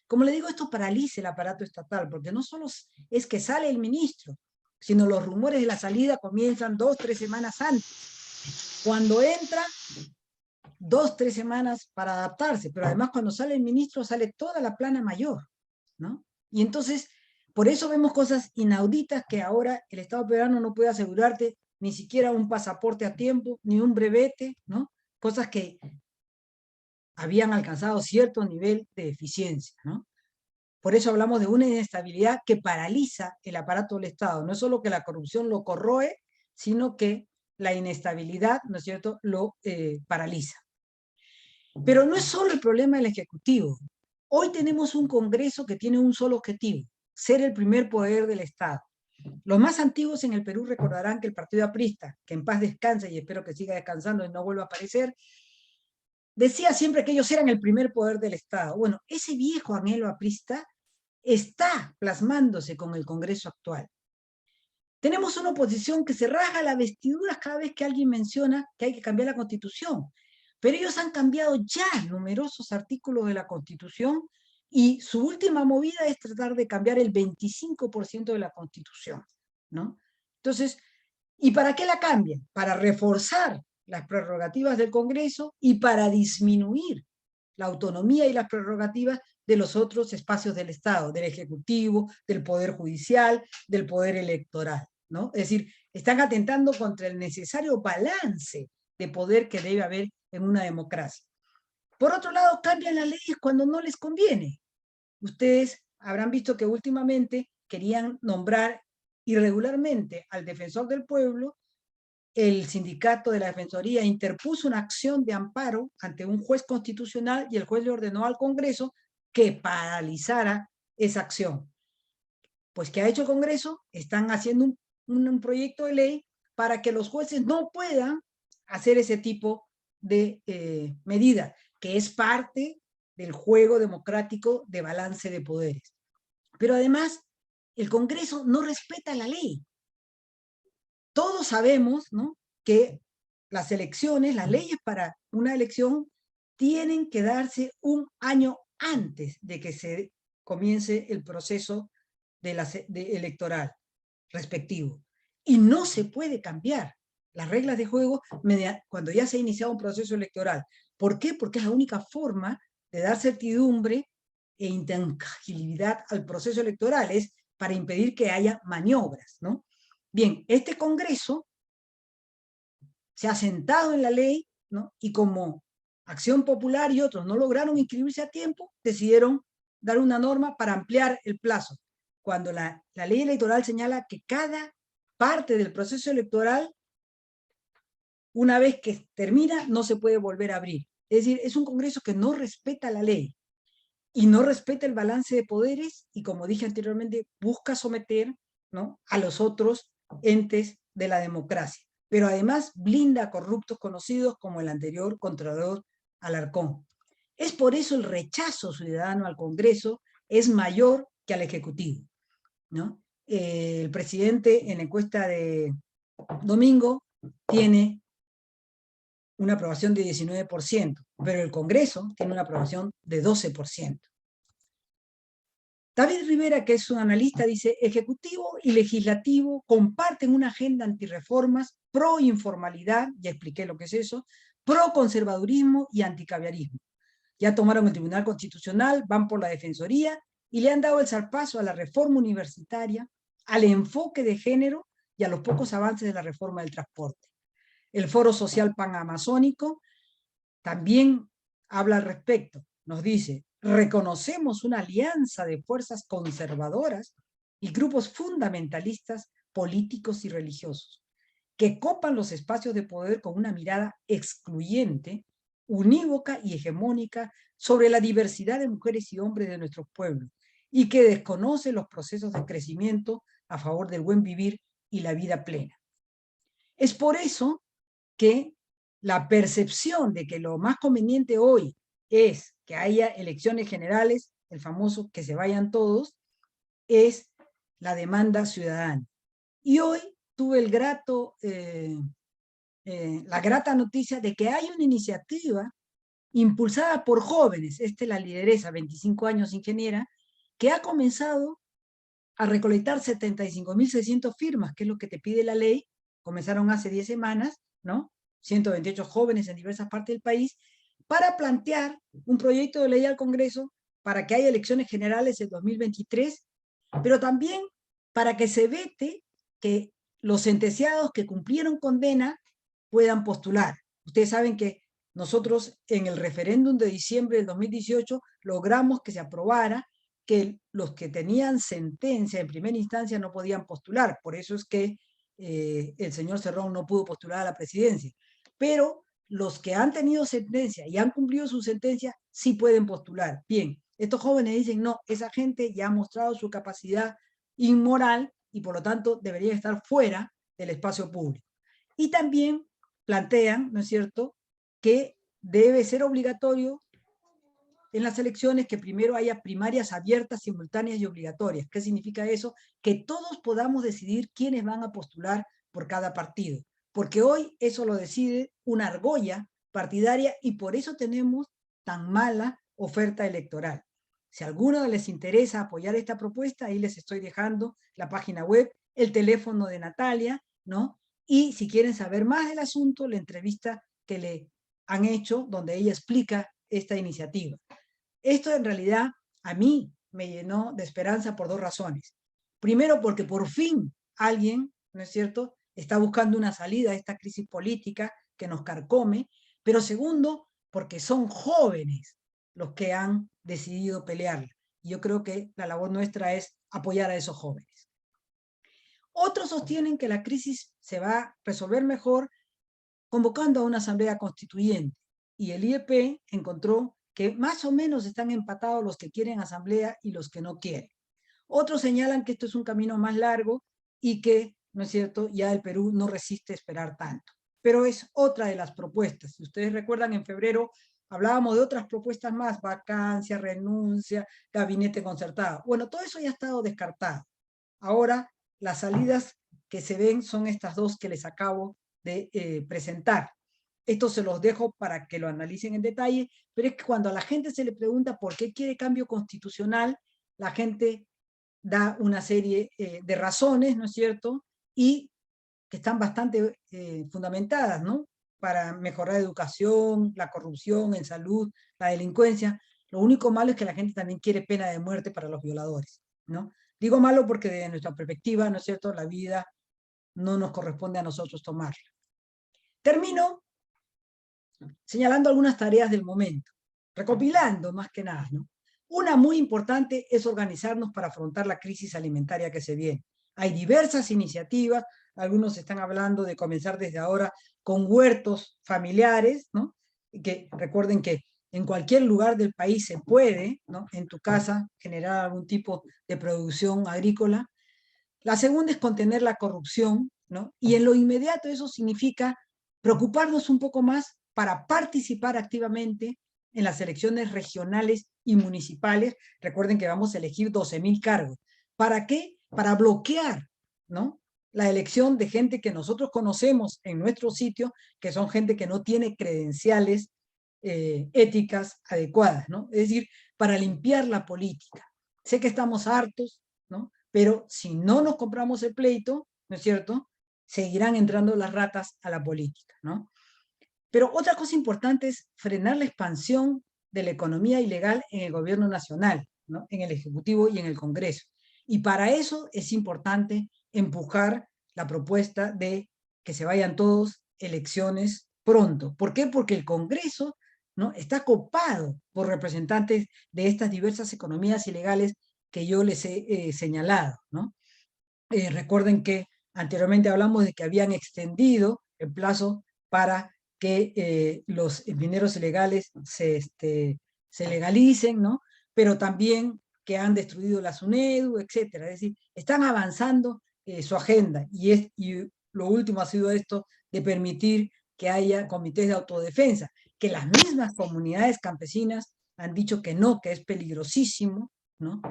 Como le digo, esto paraliza el aparato estatal, porque no solo es que sale el ministro, sino los rumores de la salida comienzan 2, 3 semanas antes. Cuando entra, 2, 3 semanas para adaptarse, pero además cuando sale el ministro sale toda la plana mayor, ¿no? Y entonces, por eso vemos cosas inauditas que ahora el Estado peruano no puede asegurarte ni siquiera un pasaporte a tiempo, ni un brevete, ¿no? Cosas que habían alcanzado cierto nivel de eficiencia, ¿no? Por eso hablamos de una inestabilidad que paraliza el aparato del Estado. No es solo que la corrupción lo corroe, sino que la inestabilidad, ¿no es cierto?, lo paraliza. Pero no es solo el problema del Ejecutivo. Hoy tenemos un Congreso que tiene un solo objetivo: ser el primer poder del Estado. Los más antiguos en el Perú recordarán que el partido aprista, que en paz descanse y espero que siga descansando y no vuelva a aparecer, decía siempre que ellos eran el primer poder del Estado. Bueno, ese viejo anhelo aprista está plasmándose con el Congreso actual. Tenemos una oposición que se rasga las vestiduras cada vez que alguien menciona que hay que cambiar la Constitución. Pero ellos han cambiado ya numerosos artículos de la Constitución y su última movida es tratar de cambiar el 25% de la Constitución, ¿no? Entonces, ¿y para qué la cambian? Para reforzar las prerrogativas del Congreso y para disminuir la autonomía y las prerrogativas de los otros espacios del Estado, del Ejecutivo, del Poder Judicial, del Poder Electoral, ¿no? Es decir, están atentando contra el necesario balance de poder que debe haber en una democracia. Por otro lado, cambian las leyes cuando no les conviene. Ustedes habrán visto que últimamente querían nombrar irregularmente al defensor del pueblo. El sindicato de la Defensoría interpuso una acción de amparo ante un juez constitucional y el juez le ordenó al Congreso que paralizara esa acción. Pues, ¿qué ha hecho el Congreso? Están haciendo un proyecto de ley para que los jueces no puedan hacer ese tipo de medidas, que es parte del juego democrático de balance de poderes. Pero además, el Congreso no respeta la ley. Todos sabemos, ¿no?, que las elecciones, las leyes para una elección, tienen que darse un año antes de que se comience el proceso electoral respectivo. Y no se puede cambiar las reglas de juego cuando ya se ha iniciado un proceso electoral. ¿Por qué? Porque es la única forma de dar certidumbre e intangibilidad al proceso electoral, es para impedir que haya maniobras, ¿no? Bien, este Congreso se ha sentado en la ley, ¿no?, y como Acción Popular y otros no lograron inscribirse a tiempo, decidieron dar una norma para ampliar el plazo, cuando la ley electoral señala que cada parte del proceso electoral, una vez que termina, no se puede volver a abrir. Es decir, es un Congreso que no respeta la ley y no respeta el balance de poderes y, como dije anteriormente, busca someter, ¿no?, a los otros entes de la democracia. Pero además blinda a corruptos conocidos como el anterior Contralor Alarcón. Es por eso el rechazo ciudadano al Congreso es mayor que al Ejecutivo, ¿no? El presidente en la encuesta de domingo tiene una aprobación de 19%, pero el Congreso tiene una aprobación de 12%. David Rivera, que es un analista, dice: Ejecutivo y Legislativo comparten una agenda antirreformas, pro informalidad, ya expliqué lo que es eso, pro conservadurismo y anticaviarismo. Ya tomaron el Tribunal Constitucional, van por la Defensoría y le han dado el zarpazo a la reforma universitaria, al enfoque de género y a los pocos avances de la reforma del transporte. El Foro Social Panamazónico también habla al respecto. Nos dice: reconocemos una alianza de fuerzas conservadoras y grupos fundamentalistas políticos y religiosos que copan los espacios de poder con una mirada excluyente, unívoca y hegemónica sobre la diversidad de mujeres y hombres de nuestros pueblos y que desconoce los procesos de crecimiento a favor del buen vivir y la vida plena. Es por eso que la percepción de que lo más conveniente hoy es que haya elecciones generales, el famoso que se vayan todos, es la demanda ciudadana. Y hoy tuve la grata noticia de que hay una iniciativa impulsada por jóvenes, la lideresa, 25 años, ingeniera, que ha comenzado a recolectar 75.600 firmas, que es lo que te pide la ley. Comenzaron hace 10 semanas, ¿no? 128 jóvenes en diversas partes del país, para plantear un proyecto de ley al Congreso para que haya elecciones generales en 2023, pero también para que se vete que los sentenciados que cumplieron condena puedan postular. Ustedes saben que nosotros en el referéndum de diciembre del 2018 logramos que se aprobara que los que tenían sentencia en primera instancia no podían postular. Por eso es que el señor Cerrón no pudo postular a la presidencia. Pero los que han tenido sentencia y han cumplido su sentencia sí pueden postular. Bien, estos jóvenes dicen: no, esa gente ya ha mostrado su capacidad inmoral y por lo tanto debería estar fuera del espacio público. Y también plantean, ¿no es cierto?, que debe ser obligatorio en las elecciones que primero haya primarias abiertas, simultáneas y obligatorias. ¿Qué significa eso? Que todos podamos decidir quiénes van a postular por cada partido, porque hoy eso lo decide una argolla partidaria y por eso tenemos tan mala oferta electoral. Si a alguno les interesa apoyar esta propuesta, ahí les estoy dejando la página web, el teléfono de Natalia, ¿no? Y si quieren saber más del asunto, la entrevista que le han hecho, donde ella explica esta iniciativa. Esto en realidad a mí me llenó de esperanza por dos razones. Primero, porque por fin alguien, ¿no es cierto?, está buscando una salida a esta crisis política que nos carcome, pero segundo, porque son jóvenes los que han decidido pelearla. Y yo creo que la labor nuestra es apoyar a esos jóvenes. Otros sostienen que la crisis se va a resolver mejor convocando a una asamblea constituyente. Y el IEP encontró que más o menos están empatados los que quieren asamblea y los que no quieren. Otros señalan que esto es un camino más largo y que, ¿no es cierto?, ya el Perú no resiste esperar tanto. Pero es otra de las propuestas. Si ustedes recuerdan, en febrero hablábamos de otras propuestas más, vacancia, renuncia, gabinete concertado. Bueno, todo eso ya ha estado descartado. Ahora, las salidas que se ven son estas dos que les acabo de presentar. Esto se los dejo para que lo analicen en detalle, pero es que cuando a la gente se le pregunta por qué quiere cambio constitucional, la gente da una serie de razones, ¿no es cierto? Y que están bastante fundamentadas, ¿no? Para mejorar la educación, la corrupción en salud, la delincuencia. Lo único malo es que la gente también quiere pena de muerte para los violadores, ¿no? Digo malo porque desde nuestra perspectiva, ¿no es cierto?, la vida no nos corresponde a nosotros tomarla. Termino señalando algunas tareas del momento, recopilando más que nada, ¿no? Una muy importante es organizarnos para afrontar la crisis alimentaria que se viene. Hay diversas iniciativas, algunos están hablando de comenzar desde ahora con huertos familiares, ¿no? Que recuerden que en cualquier lugar del país se puede, ¿no?, en tu casa generar algún tipo de producción agrícola. La segunda es contener la corrupción, ¿no? Y en lo inmediato eso significa preocuparnos un poco más para participar activamente en las elecciones regionales y municipales. Recuerden que vamos a elegir 12.000 cargos. ¿Para qué? Para bloquear, ¿no?, la elección de gente que nosotros conocemos en nuestro sitio, que son gente que no tiene credenciales éticas adecuadas, ¿no? Es decir, para limpiar la política. Sé que estamos hartos, ¿no?, pero si no nos compramos el pleito, ¿no es cierto?, seguirán entrando las ratas a la política, ¿no? Pero otra cosa importante es frenar la expansión de la economía ilegal en el gobierno nacional, ¿no?, en el Ejecutivo y en el Congreso. Y para eso es importante empujar la propuesta de que se vayan todos elecciones pronto. ¿Por qué? Porque el Congreso, ¿no?, está copado por representantes de estas diversas economías ilegales que yo les he señalado, ¿no? Recuerden que anteriormente hablamos de que habían extendido el plazo para que los mineros ilegales se legalicen, ¿no? Pero también que han destruido la SUNEDU, etcétera. Es decir, están avanzando su agenda y lo último ha sido esto de permitir que haya comités de autodefensa, que las mismas comunidades campesinas han dicho que no, que es peligrosísimo, ¿no?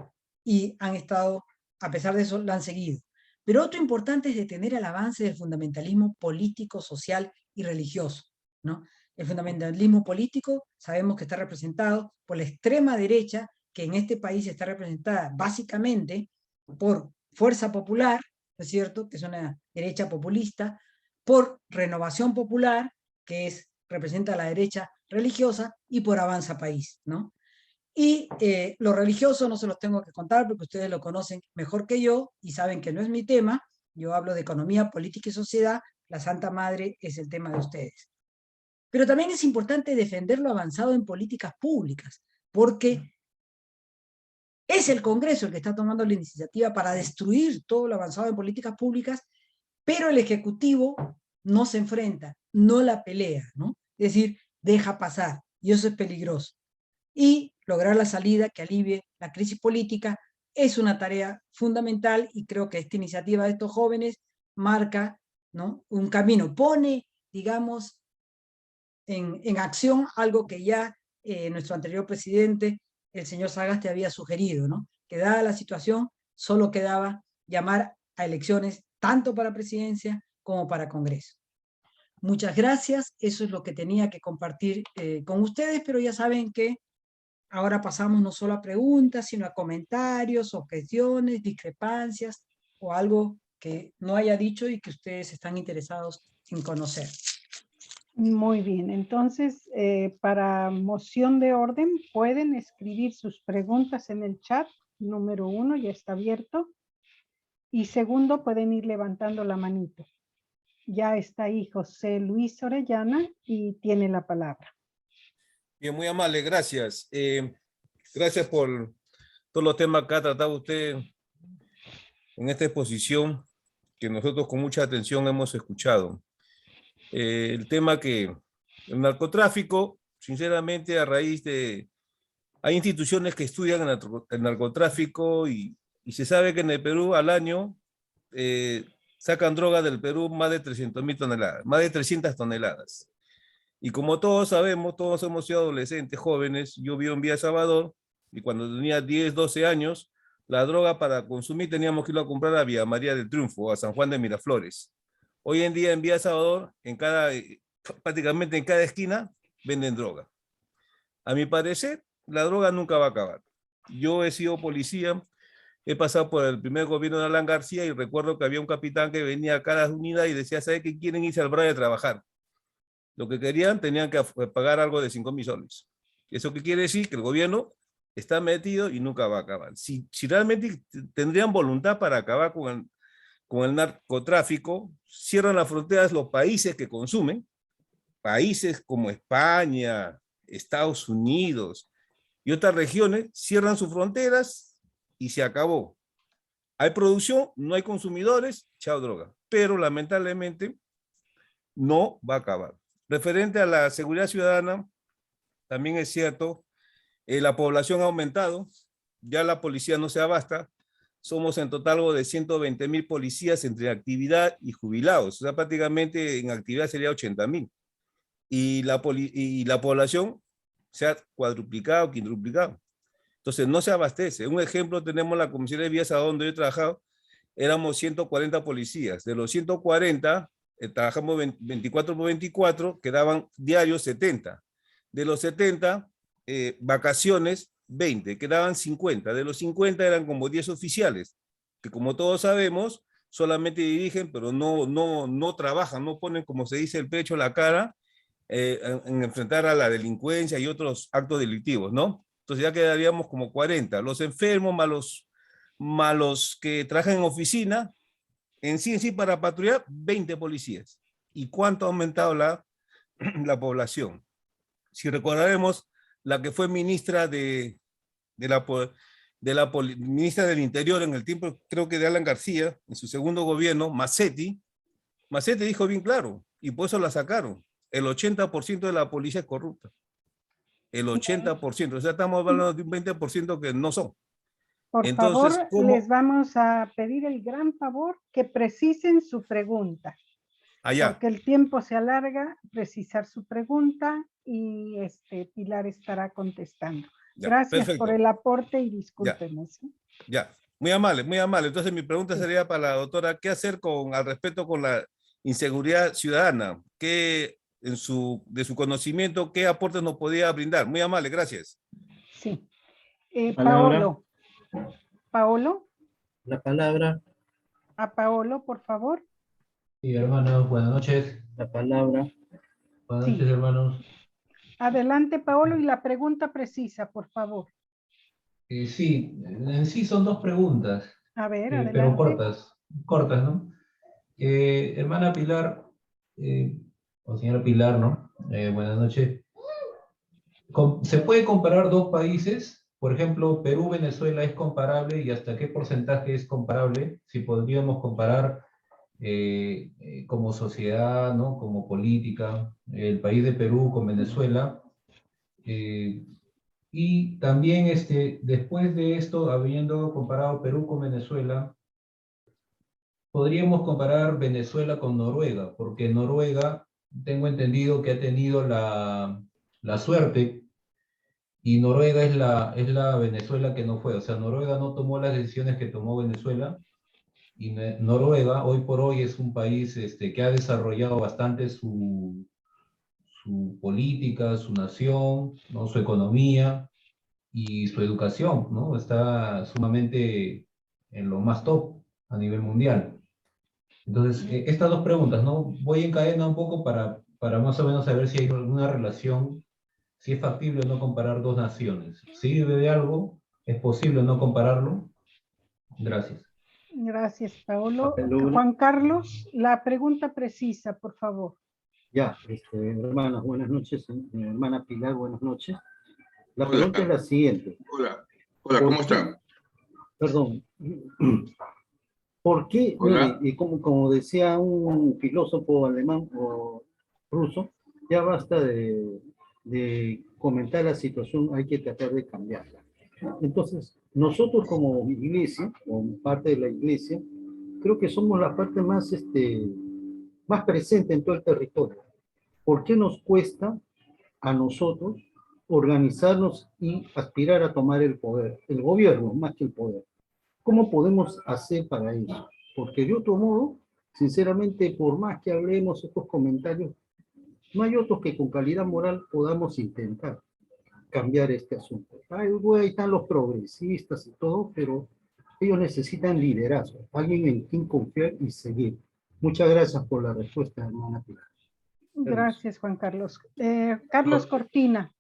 Y han estado, a pesar de eso, lo han seguido. Pero otro importante es detener el avance del fundamentalismo político, social y religioso, ¿no? El fundamentalismo político sabemos que está representado por la extrema derecha, que en este país está representada básicamente por Fuerza Popular, ¿no es cierto?, que es una derecha populista, por Renovación Popular, que representa a la derecha religiosa, y por Avanza País, ¿no? Y lo religioso no se los tengo que contar porque ustedes lo conocen mejor que yo y saben que no es mi tema. Yo hablo de economía, política y sociedad. La Santa Madre es el tema de ustedes. Pero también es importante defender lo avanzado en políticas públicas, porque es el Congreso el que está tomando la iniciativa para destruir todo lo avanzado en políticas públicas, pero el Ejecutivo no se enfrenta, no la pelea, ¿no? Es decir, deja pasar, y eso es peligroso. Y lograr la salida que alivie la crisis política es una tarea fundamental y creo que esta iniciativa de estos jóvenes marca, ¿no?, un camino, pone, digamos, en acción algo que ya nuestro anterior presidente, el señor Sagasti, había sugerido, ¿no?, que dada la situación solo quedaba llamar a elecciones tanto para presidencia como para Congreso. Muchas gracias, eso es lo que tenía que compartir con ustedes, pero ya saben que ahora pasamos no solo a preguntas, sino a comentarios, objeciones, discrepancias o algo que no haya dicho y que ustedes están interesados en conocer. Muy bien, entonces para moción de orden pueden escribir sus preguntas en el chat. Número 1 ya está abierto. Y segundo, pueden ir levantando la manito. Ya está ahí José Luis Orellana y tiene la palabra. Bien, muy amable, gracias. Gracias por todos los temas que ha tratado usted en esta exposición, que nosotros con mucha atención hemos escuchado. El tema que el narcotráfico, sinceramente, a raíz de... Hay instituciones que estudian el narcotráfico y se sabe que en el Perú al año sacan droga del Perú más de 300.000 toneladas, más de 300 toneladas. Y como todos sabemos, todos hemos sido adolescentes, jóvenes, yo vivo en Villa Salvador y cuando tenía 10, 12 años, la droga para consumir teníamos que ir a comprar a Villa María del Triunfo, a San Juan de Miraflores. Hoy en día en Villa Salvador, prácticamente en cada esquina, venden droga. A mi parecer, la droga nunca va a acabar. Yo he sido policía, he pasado por el primer gobierno de Alan García y recuerdo que había un capitán que venía a cada unidad y decía, ¿sabe qué quieren irse al Braille a trabajar? Lo que querían, tenían que pagar algo de 5.000 soles. ¿Eso qué quiere decir? Que el gobierno está metido y nunca va a acabar. Si realmente tendrían voluntad para acabar con el narcotráfico, cierran las fronteras los países que consumen, países como España, Estados Unidos y otras regiones, cierran sus fronteras y se acabó. Hay producción, no hay consumidores, chao droga. Pero lamentablemente no va a acabar. Referente a la seguridad ciudadana, también es cierto, la población ha aumentado, ya la policía no se abasta, somos en total algo de 120.000 policías entre actividad y jubilados, o sea, prácticamente en actividad sería 80.000. Y la población se ha cuadruplicado, quintuplicado. Entonces no se abastece. Un ejemplo, tenemos la comisaría de Vías, a donde yo he trabajado, éramos 140 policías. De los 140, trabajamos 24 por 24, quedaban diarios 70. De los 70, vacaciones 20, quedaban 50. De los 50 eran como 10 oficiales, que como todos sabemos, solamente dirigen, pero no trabajan, no ponen, como se dice, el pecho, la cara, en enfrentar a la delincuencia y otros actos delictivos, ¿no? Entonces ya quedaríamos como 40. Los enfermos más los que trabajan en oficina, en sí para patrullar, 20 policías. ¿Y cuánto ha aumentado la población? Si recordaremos, la que fue ministra ministra del Interior en el tiempo, creo que de Alan García, en su segundo gobierno, Massetti dijo bien claro, y por eso la sacaron. El 80% de la policía es corrupta. El 80%. O sea, estamos hablando de un 20% que no son. Por Entonces, favor, ¿cómo? les vamos a pedir el gran favor que precisen su pregunta. Allá. Porque el tiempo se alarga, precisar su pregunta y Pilar estará contestando. Ya, Gracias perfecto. por el aporte y discúlpenos. Ya, muy amable, muy amable. Entonces mi pregunta sería para la doctora, ¿qué hacer al respecto con la inseguridad ciudadana? ¿Qué de su conocimiento, qué aportes nos podía brindar? Muy amable, gracias. Sí. Palabra. Paolo. La palabra. A Paolo, por favor. Sí, hermanos, buenas noches. La palabra. Buenas noches, hermanos. Adelante, Paolo, y la pregunta precisa, por favor. Sí, en sí son dos preguntas. A ver, adelante. Pero cortas, ¿no? Hermana Pilar, o señora Pilar, ¿no? Buenas noches. ¿Se puede comparar dos países? Por ejemplo, Perú-Venezuela es comparable, y hasta qué porcentaje es comparable, si podríamos comparar como sociedad, ¿no? Como política, el país de Perú con Venezuela. Y también después de esto, habiendo comparado Perú con Venezuela, podríamos comparar Venezuela con Noruega, porque Noruega, tengo entendido que ha tenido la suerte, y Noruega es la Venezuela que no fue. O sea, Noruega no tomó las decisiones que tomó Venezuela, y Noruega hoy por hoy es un país que ha desarrollado bastante su política, su nación, ¿no? Su economía y su educación, ¿no? Está sumamente en lo más top a nivel mundial. Entonces, estas dos preguntas, ¿no? Voy en cadena un poco para más o menos saber si hay alguna relación, si es factible o no comparar dos naciones. ¿Sirve de algo? ¿Es posible no compararlo? Gracias. Gracias, Paolo. Juan Carlos, la pregunta precisa, por favor. Ya, hermanas, buenas noches. Hermana Pilar, buenas noches. La Hola. pregunta es la siguiente. Hola, hola, ¿cómo están? Perdón. ¿Por qué? Hola. Mire, y como decía un filósofo alemán o ruso, ya basta de comentar la situación, hay que tratar de cambiarla. Entonces, nosotros como iglesia, como parte de la iglesia, creo que somos la parte más presente en todo el territorio. ¿Por qué nos cuesta a nosotros organizarnos y aspirar a tomar el poder? El gobierno, más que el poder. ¿Cómo podemos hacer para eso? Porque de otro modo, sinceramente, por más que hablemos estos comentarios, no hay otros que con calidad moral podamos intentar cambiar este asunto. Ahí están los progresistas y todo, pero ellos necesitan liderazgo, alguien en quien confiar y seguir. Muchas gracias por la respuesta, hermana Pilar. Gracias, Juan Carlos. Carlos Cortina.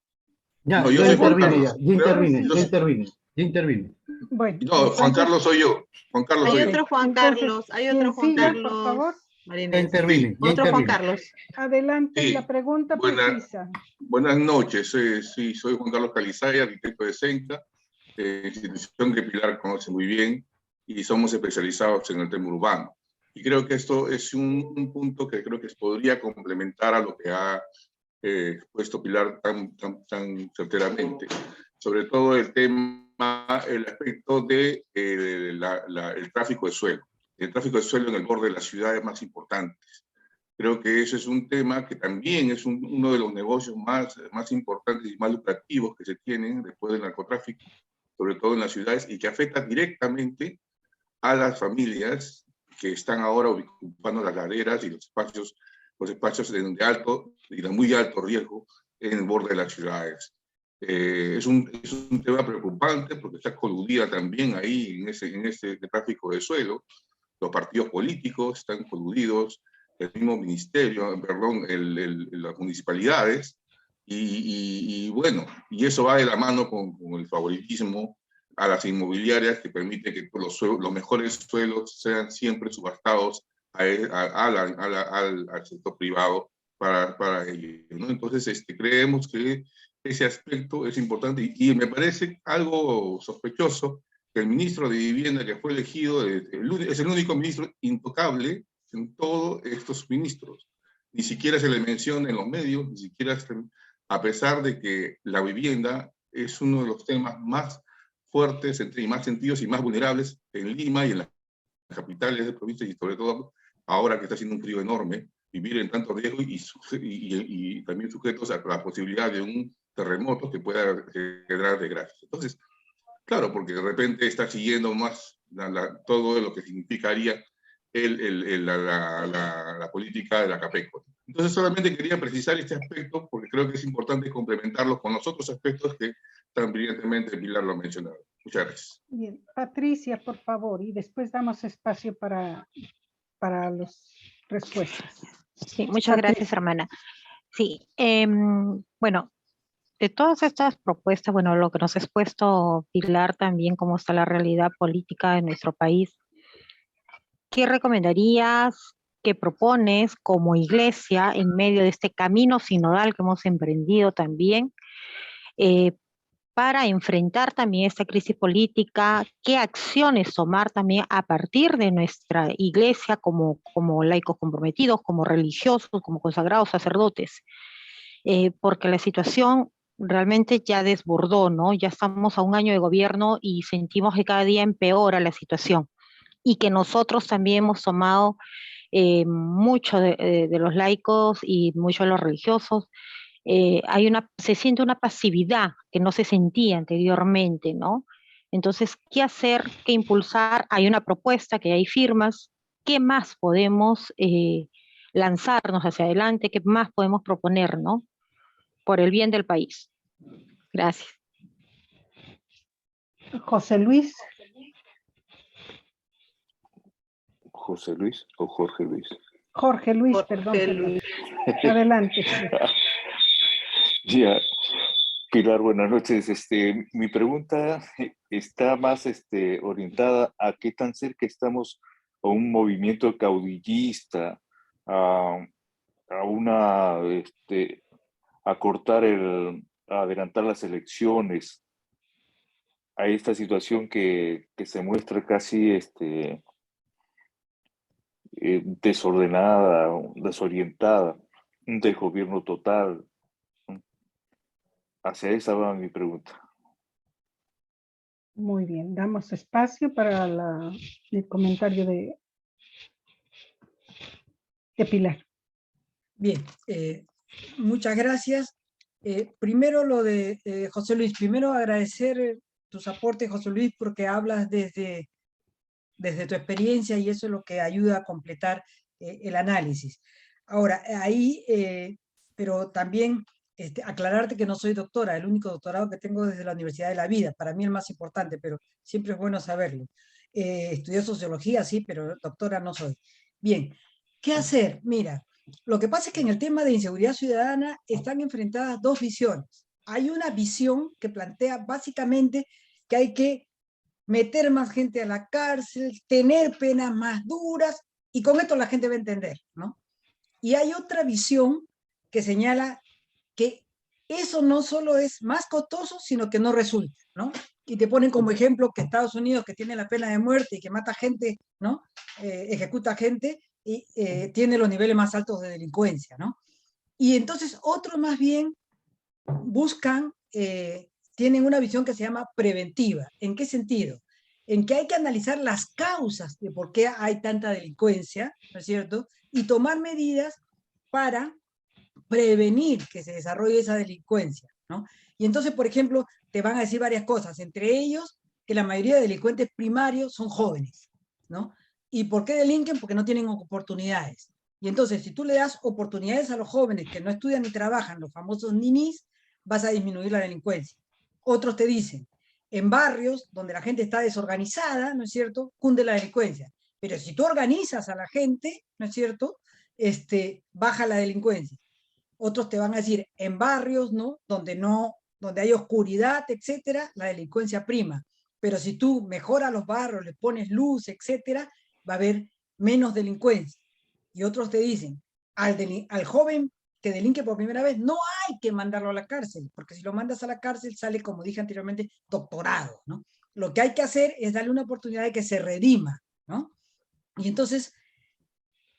Ya, No, yo ya soy Juan intervine, Carlos. ya intervine. Bueno, No, Juan Carlos soy yo. Juan Carlos soy Hay yo. otro Juan entonces, Carlos, hay quien otro Juan siga, por Carlos. favor. Ya Marínez. intervine, ya Otro Juan intervine. Carlos. Adelante, Sí, la pregunta precisa. Buenas noches, sí, soy Juan Carlos Calizaya, arquitecto de Senca, institución que Pilar conoce muy bien, y somos especializados en el tema urbano. Y creo que esto es un punto que creo que podría complementar a lo que ha puesto Pilar tan certeramente. Sobre todo el aspecto de el tráfico de suelo. El tráfico de suelo en el borde de las ciudades más importantes. Creo que ese es un tema que también es uno de los negocios más importantes y más lucrativos que se tienen después del narcotráfico, sobre todo en las ciudades, y que afecta directamente a las familias que están ahora ocupando las laderas y los espacios de alto y de muy alto riesgo en el borde de las ciudades. Es un tema preocupante porque está coludida también ahí en ese tráfico de suelo. Los partidos políticos están coludidos, el mismo ministerio, perdón, las municipalidades, y bueno, y eso va de la mano con el favoritismo a las inmobiliarias que permite que los mejores suelos sean siempre subastados al sector privado para ello, ¿no? Entonces, creemos que ese aspecto es importante y me parece algo sospechoso que el ministro de Vivienda que fue elegido es el único ministro intocable en todos estos ministros. Ni siquiera se le menciona en los medios, ni siquiera, a pesar de que la vivienda es uno de los temas más fuertes y más sentidos y más vulnerables en Lima y en las capitales de provincias, y sobre todo ahora que está haciendo un frío enorme, vivir en tanto riesgo y también sujetos a la posibilidad de un terremoto que pueda generar desgracias. Entonces, claro, porque de repente está siguiendo más todo lo que significaría la política de la CAPECO. Entonces solamente quería precisar este aspecto porque creo que es importante complementarlo con los otros aspectos que tan brillantemente Pilar lo ha mencionado. Muchas gracias. Bien, Patricia, por favor, y después damos espacio para las respuestas. Sí, muchas gracias, hermana. Sí, bueno, de todas estas propuestas, bueno, lo que nos ha expuesto Pilar también, cómo está la realidad política de nuestro país, ¿qué recomendarías, qué propones como iglesia en medio de este camino sinodal que hemos emprendido también para enfrentar también esta crisis política? ¿Qué acciones tomar también a partir de nuestra iglesia como laicos comprometidos, como religiosos, como consagrados sacerdotes? Porque la situación realmente ya desbordó, ¿no? Ya estamos a un año de gobierno y sentimos que cada día empeora la situación y que nosotros también hemos tomado mucho de los laicos y mucho de los religiosos. Se siente una pasividad que no se sentía anteriormente, ¿no? Entonces, ¿qué hacer? ¿Qué impulsar? Hay una propuesta, que hay firmas. ¿Qué más podemos lanzarnos hacia adelante? ¿Qué más podemos proponer, ¿no? Por el bien del país. Gracias. José Luis. José Luis o Jorge Luis. Jorge Luis, perdón. Adelante. Ya, Pilar, buenas noches. Mi pregunta está más orientada a qué tan cerca estamos a un movimiento caudillista, a adelantar las elecciones, a esta situación que se muestra casi desordenada, desorientada, del gobierno total. Hacia esa va mi pregunta. Muy bien, damos espacio para el comentario de Pilar. Bien, muchas gracias. Primero lo de José Luis, primero agradecer tus aportes, José Luis, porque hablas desde tu experiencia y eso es lo que ayuda a completar el análisis. Ahora, ahí, pero también aclararte que no soy doctora, el único doctorado que tengo desde la Universidad de la Vida, para mí el más importante, pero siempre es bueno saberlo. Estudié sociología, sí, pero doctora no soy. Bien, ¿qué hacer? Mira, lo que pasa es que en el tema de inseguridad ciudadana están enfrentadas dos visiones. Hay una visión que plantea básicamente que hay que meter más gente a la cárcel, tener penas más duras, y con esto la gente va a entender, ¿no? Y hay otra visión que señala que eso no solo es más costoso, sino que no resulta, ¿no? Y te ponen como ejemplo que Estados Unidos, que tiene la pena de muerte y que mata gente, ¿no? Ejecuta gente y tiene los niveles más altos de delincuencia, ¿no? Y entonces otros más bien buscan, tienen una visión que se llama preventiva. ¿En qué sentido? En que hay que analizar las causas de por qué hay tanta delincuencia, ¿no es cierto? Y tomar medidas para prevenir que se desarrolle esa delincuencia, ¿no? Y entonces, por ejemplo, te van a decir varias cosas, entre ellos que la mayoría de delincuentes primarios son jóvenes, ¿no? ¿Y por qué delinquen? Porque no tienen oportunidades. Y entonces, si tú le das oportunidades a los jóvenes que no estudian ni trabajan, los famosos ninis, vas a disminuir la delincuencia. Otros te dicen, en barrios donde la gente está desorganizada, ¿no es cierto?, cunde la delincuencia. Pero si tú organizas a la gente, ¿no es cierto?, baja la delincuencia. Otros te van a decir, en barrios, ¿no?, donde hay oscuridad, etcétera, la delincuencia prima. Pero si tú mejoras los barrios, le pones luz, etcétera, va a haber menos delincuencia. Y otros te dicen, al joven que delinque por primera vez, no hay que mandarlo a la cárcel, porque si lo mandas a la cárcel sale, como dije anteriormente, doctorado, ¿no? Lo que hay que hacer es darle una oportunidad de que se redima, ¿no? Y entonces,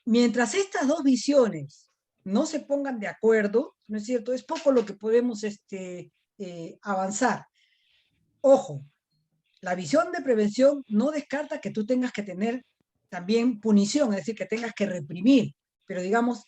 mientras estas dos visiones no se pongan de acuerdo, ¿no es cierto?, es poco lo que podemos avanzar. Ojo, la visión de prevención no descarta que tú tengas que tener también punición, es decir, que tengas que reprimir, pero digamos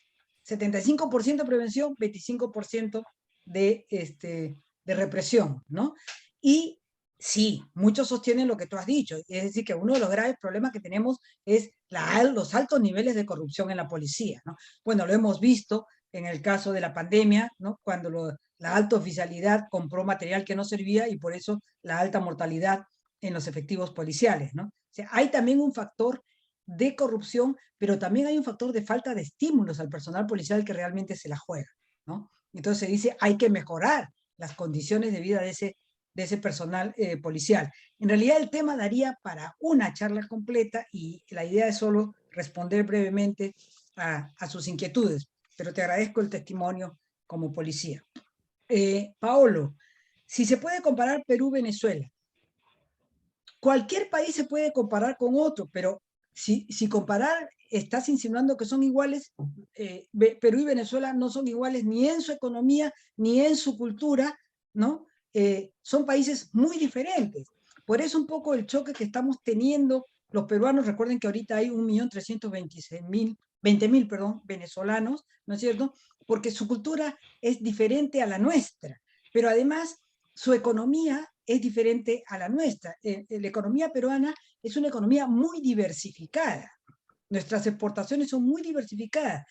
75% prevención, 25% de represión, ¿no? Y sí, muchos sostienen lo que tú has dicho, es decir, que uno de los graves problemas que tenemos es los altos niveles de corrupción en la policía, ¿no? Bueno, lo hemos visto en el caso de la pandemia, ¿no?, cuando la alta oficialidad compró material que no servía y por eso la alta mortalidad en los efectivos policiales, ¿no? O sea, hay también un factor de corrupción, pero también hay un factor de falta de estímulos al personal policial que realmente se la juega, ¿no? Entonces se dice, hay que mejorar las condiciones de vida de ese personal policial. En realidad el tema daría para una charla completa y la idea es solo responder brevemente a sus inquietudes, pero te agradezco el testimonio como policía. Paolo, si se puede comparar Perú-Venezuela, cualquier país se puede comparar con otro, pero si comparar estás insinuando que son iguales, Perú y Venezuela no son iguales ni en su economía, ni en su cultura, ¿no? Son países muy diferentes. Por eso un poco el choque que estamos teniendo los peruanos, recuerden que ahorita hay 1.320.000 venezolanos, ¿no es cierto? Porque su cultura es diferente a la nuestra, pero además su economía es diferente a la nuestra. La economía peruana es una economía muy diversificada. Nuestras exportaciones son muy diversificadas.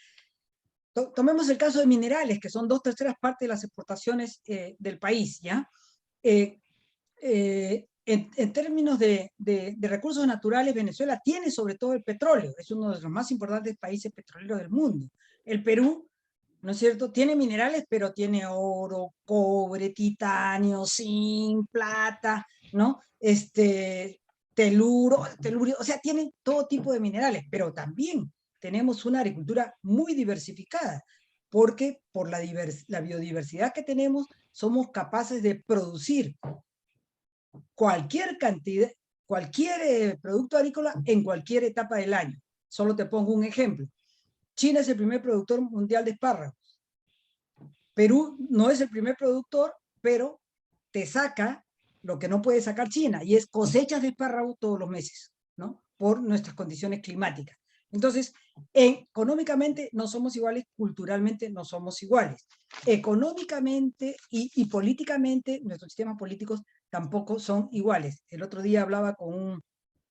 Tomemos el caso de minerales, que son 2/3 partes de las exportaciones del país, ¿ya? En términos de recursos naturales, Venezuela tiene sobre todo el petróleo, es uno de los más importantes países petroleros del mundo. El Perú, ¿no es cierto?, tiene minerales, pero tiene oro, cobre, titanio, zinc, plata, ¿no? Telurio, o sea, tiene todo tipo de minerales, pero también tenemos una agricultura muy diversificada. porque por la biodiversidad que tenemos, somos capaces de producir cualquier cantidad, cualquier producto agrícola en cualquier etapa del año. Solo te pongo un ejemplo. China es el primer productor mundial de espárragos. Perú no es el primer productor, pero te saca lo que no puede sacar China, y es cosechas de espárragos todos los meses, ¿no? Por nuestras condiciones climáticas. Entonces, económicamente no somos iguales, culturalmente no somos iguales. Económicamente y políticamente, nuestros sistemas políticos tampoco son iguales. El otro día hablaba con un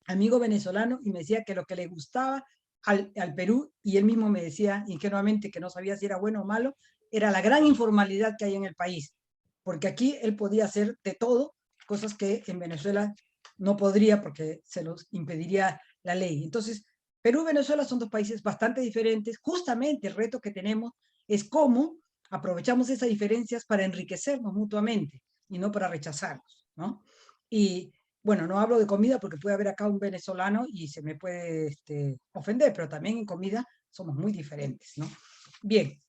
amigo venezolano y me decía que lo que le gustaba al Perú, y él mismo me decía ingenuamente que no sabía si era bueno o malo, era la gran informalidad que hay en el país, porque aquí él podía hacer de todo, cosas que en Venezuela no podría porque se los impediría la ley. Entonces, Perú y Venezuela son dos países bastante diferentes. Justamente el reto que tenemos es cómo aprovechamos esas diferencias para enriquecernos mutuamente y no para rechazarnos, ¿no? Y bueno, no hablo de comida porque puede haber acá un venezolano y se me puede ofender, pero también en comida somos muy diferentes, ¿no? Bien,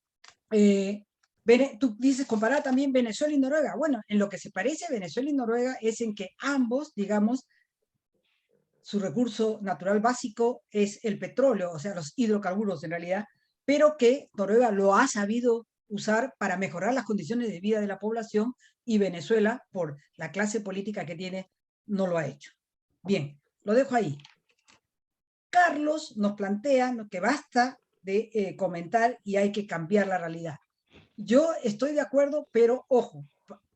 tú dices comparar también Venezuela y Noruega. Bueno, en lo que se parece a Venezuela y Noruega es en que ambos, digamos, su recurso natural básico es el petróleo, o sea, los hidrocarburos en realidad, pero que Noruega lo ha sabido usar para mejorar las condiciones de vida de la población, y Venezuela, por la clase política que tiene, no lo ha hecho. Bien, lo dejo ahí. Carlos nos plantea que basta de comentar y hay que cambiar la realidad. Yo estoy de acuerdo, pero ojo,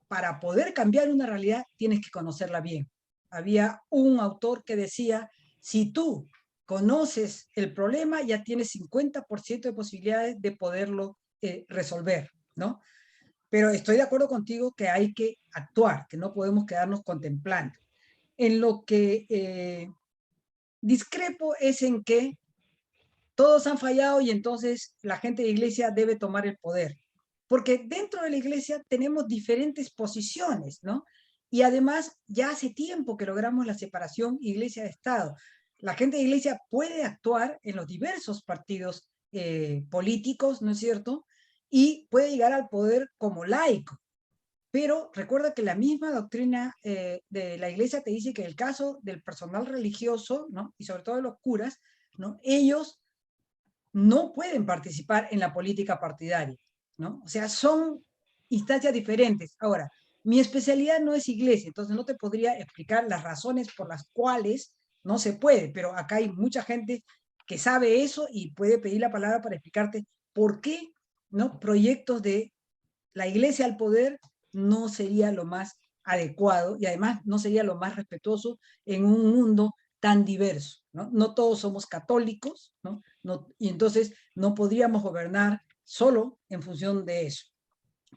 para poder cambiar una realidad tienes que conocerla bien. Había un autor que decía, si tú conoces el problema, ya tienes 50% de posibilidades de poderlo resolver, ¿no? Pero estoy de acuerdo contigo que hay que actuar, que no podemos quedarnos contemplando. En lo que discrepo es en que todos han fallado y entonces la gente de la iglesia debe tomar el poder. Porque dentro de la iglesia tenemos diferentes posiciones, ¿no? Y además ya hace tiempo que logramos la separación iglesia-estado. La gente de la iglesia puede actuar en los diversos partidos políticos, ¿no es cierto? Y puede llegar al poder como laico. Pero recuerda que la misma doctrina de la iglesia te dice que en el caso del personal religioso, ¿no? Y sobre todo de los curas, ¿no? Ellos no pueden participar en la política partidaria, ¿no? O sea, son instancias diferentes. Ahora, mi especialidad no es iglesia, entonces no te podría explicar las razones por las cuales no se puede, pero acá hay mucha gente que sabe eso y puede pedir la palabra para explicarte por qué, ¿no? Proyectos de la iglesia al poder no sería lo más adecuado y además no sería lo más respetuoso en un mundo tan diverso, ¿no? No todos somos católicos, ¿no? Y entonces no podríamos gobernar solo en función de eso.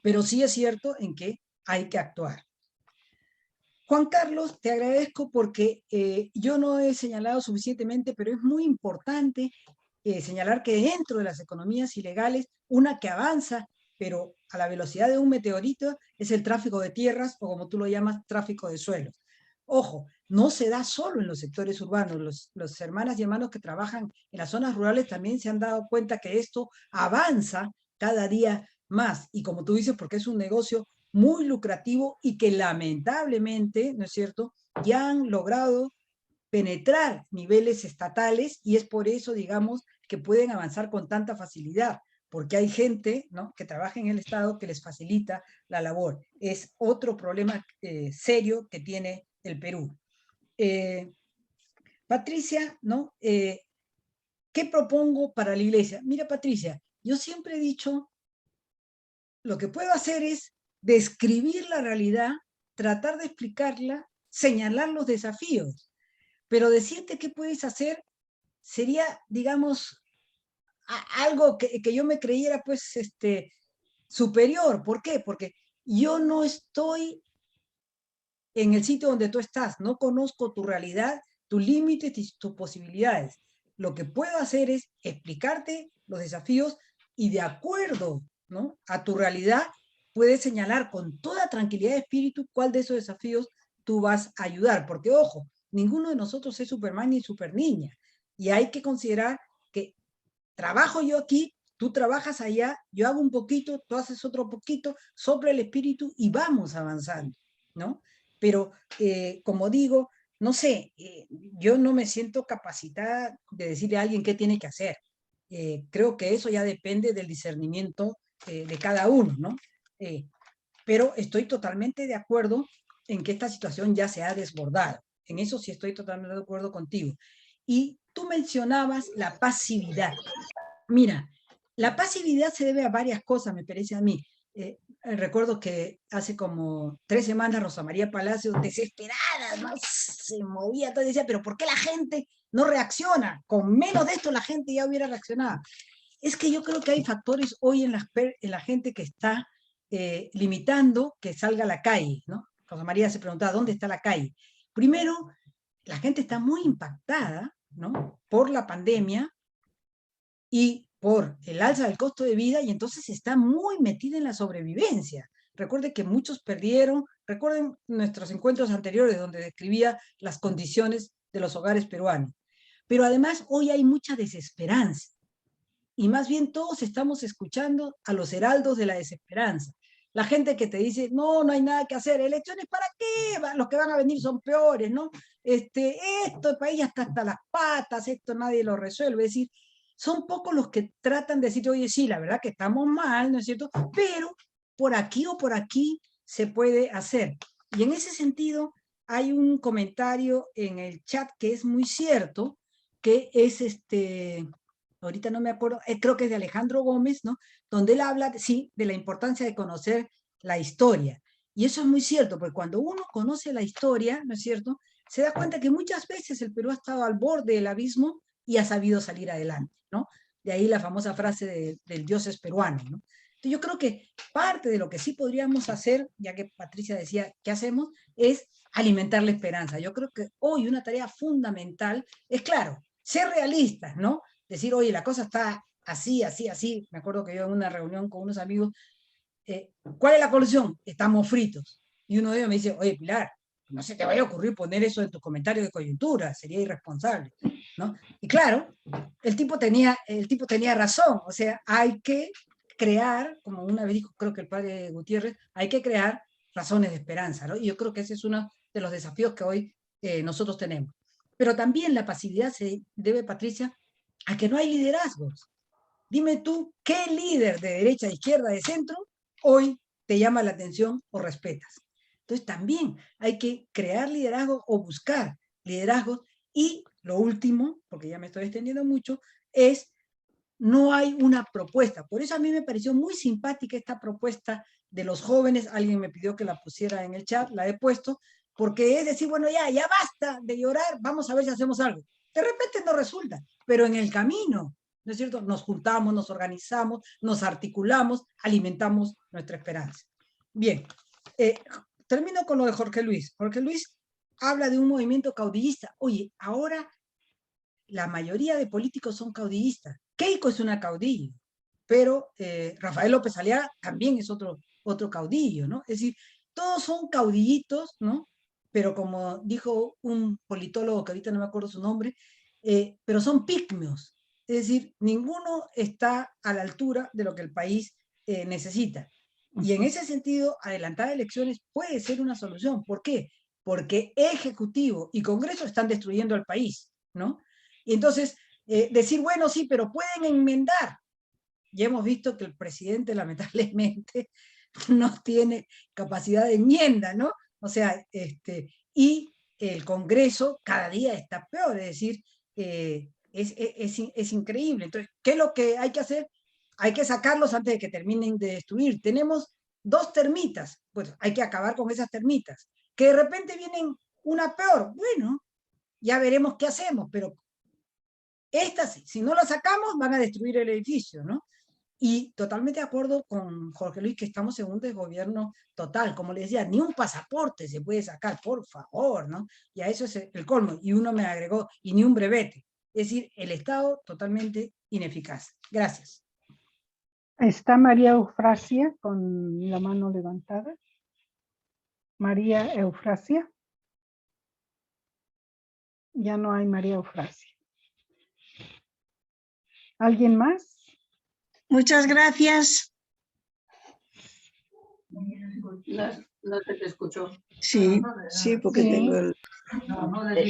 Pero sí es cierto en que hay que actuar. Juan Carlos, te agradezco porque yo no he señalado suficientemente, pero es muy importante señalar que dentro de las economías ilegales, una que avanza, pero a la velocidad de un meteorito, es el tráfico de tierras, o como tú lo llamas, tráfico de suelos. Ojo, no se da solo en los sectores urbanos. Los hermanas y hermanos que trabajan en las zonas rurales también se han dado cuenta que esto avanza cada día más. Y como tú dices, porque es un negocio muy lucrativo y que lamentablemente, ¿no es cierto?, ya han logrado penetrar niveles estatales, y es por eso, digamos, que pueden avanzar con tanta facilidad, porque hay gente, ¿no?, que trabaja en el Estado que les facilita la labor. Es otro problema serio que tiene el Perú. Patricia, ¿no? ¿Qué propongo para la iglesia? Mira, Patricia, yo siempre he dicho, lo que puedo hacer es describir la realidad, tratar de explicarla, señalar los desafíos, pero decirte qué puedes hacer sería, digamos, algo que yo me creyera, pues, superior. ¿Por qué? Porque yo no estoy en el sitio donde tú estás, no conozco tu realidad, tus límites y tus posibilidades. Lo que puedo hacer es explicarte los desafíos y de acuerdo, ¿no?, a tu realidad, puedes señalar con toda tranquilidad de espíritu cuál de esos desafíos tú vas a ayudar. Porque, ojo, ninguno de nosotros es Superman ni Superniña. Y hay que considerar que trabajo yo aquí tú trabajas allá, yo hago un poquito, tú haces otro poquito, sopla el espíritu y vamos avanzando, ¿no? Pero, como digo, no sé, yo no me siento capacitada de decirle a alguien qué tiene que hacer. Creo que eso ya depende del discernimiento de cada uno, ¿no? Pero estoy totalmente de acuerdo en que esta situación ya se ha desbordado. En eso sí estoy totalmente de acuerdo contigo. Y tú mencionabas la pasividad. Mira, la pasividad se debe a varias cosas, me parece a mí. Recuerdo que hace como 3 semanas Rosa María Palacio, desesperada, ¿no? Se movía todo y decía, pero ¿por qué la gente no reacciona? Con menos de esto la gente ya hubiera reaccionado. Es que yo creo que hay factores hoy en la gente que está limitando que salga a la calle, ¿no? Rosa María se preguntaba, ¿dónde está la calle? Primero, la gente está muy impactada, ¿no? Por la pandemia y por el alza del costo de vida, y entonces está muy metida en la sobrevivencia. Recuerde que muchos perdieron, recuerden nuestros encuentros anteriores donde describía las condiciones de los hogares peruanos. Pero además hoy hay mucha desesperanza. Y más bien todos estamos escuchando a los heraldos de la desesperanza. La gente que te dice, no, no hay nada que hacer, elecciones, ¿para qué? Los que van a venir son peores, ¿no? Esto, el país ya está hasta las patas, esto nadie lo resuelve. Es decir, son pocos los que tratan de decir, oye, sí, la verdad que estamos mal, ¿no es cierto? Pero por aquí o por aquí se puede hacer. Y en ese sentido, hay un comentario en el chat que es muy cierto, que es ahorita no me acuerdo, creo que es de Alejandro Gómez, ¿no? Donde él habla, sí, de la importancia de conocer la historia. Y eso es muy cierto, porque cuando uno conoce la historia, ¿no es cierto?, se da cuenta que muchas veces el Perú ha estado al borde del abismo y ha sabido salir adelante, ¿no? De ahí la famosa frase del Dios es peruano, ¿no? Entonces yo creo que parte de lo que sí podríamos hacer, ya que Patricia decía, ¿qué hacemos?, es alimentar la esperanza. Yo creo que hoy una tarea fundamental es, claro, ser realistas, ¿no? Decir, oye, la cosa está así, así, así. Me acuerdo que yo en una reunión con unos amigos, ¿cuál es la conclusión? Estamos fritos. Y uno de ellos me dice, oye, Pilar, no se te vaya a ocurrir poner eso en tus comentarios de coyuntura, sería irresponsable, ¿no? Y claro, el tipo tenía razón, o sea, hay que crear, como una vez dijo, creo que el padre Gutiérrez, hay que crear razones de esperanza, ¿no? Y yo creo que ese es uno de los desafíos que hoy nosotros tenemos. Pero también la pasividad se debe, Patricia, a que no hay liderazgos. Dime tú, ¿qué líder de derecha, de izquierda, de centro hoy te llama la atención o respetas? Entonces también hay que crear liderazgo o buscar liderazgos. Y lo último, porque ya me estoy extendiendo mucho, es no hay una propuesta. Por eso a mí me pareció muy simpática esta propuesta de los jóvenes. Alguien me pidió que la pusiera en el chat, la he puesto, porque es decir, bueno, ya basta de llorar, vamos a ver si hacemos algo. De repente no resulta, pero en el camino, ¿no es cierto?, nos juntamos, nos organizamos, nos articulamos, alimentamos nuestra esperanza. Bien, termino con lo de Jorge Luis. Jorge Luis habla de un movimiento caudillista. Oye, ahora la mayoría de políticos son caudillistas. Keiko es una caudillo, pero Rafael López Aliaga también es otro caudillo, ¿no? Es decir, todos son caudillitos, ¿no? Pero como dijo un politólogo que ahorita no me acuerdo su nombre, pero son pigmeos. Es decir, ninguno está a la altura de lo que el país necesita. Y en ese sentido, adelantar elecciones puede ser una solución. ¿Por qué? Porque Ejecutivo y Congreso están destruyendo al país, ¿no? Y entonces, decir, bueno, sí, pero pueden enmendar. Ya hemos visto que el presidente, lamentablemente, no tiene capacidad de enmienda, ¿no? O sea, y el Congreso cada día está peor, es decir, es increíble. Entonces, ¿qué es lo que hay que hacer? Hay que sacarlos antes de que terminen de destruir. Tenemos 2 termitas, pues hay que acabar con esas termitas. Que de repente vienen una peor, bueno, ya veremos qué hacemos, pero estas, si no las sacamos, van a destruir el edificio, ¿no? Y totalmente de acuerdo con Jorge Luis que estamos en un desgobierno total. Como le decía, ni un pasaporte se puede sacar, por favor, ¿no? Y a eso es el colmo. Y uno me agregó, y ni un brevete. Es decir, el Estado totalmente ineficaz. Gracias. Está María Eufrasia con la mano levantada. María Eufrasia. Ya no hay María Eufrasia. ¿Alguien más? Muchas gracias. No te escuchó. Sí, sí, porque Sí. tengo el...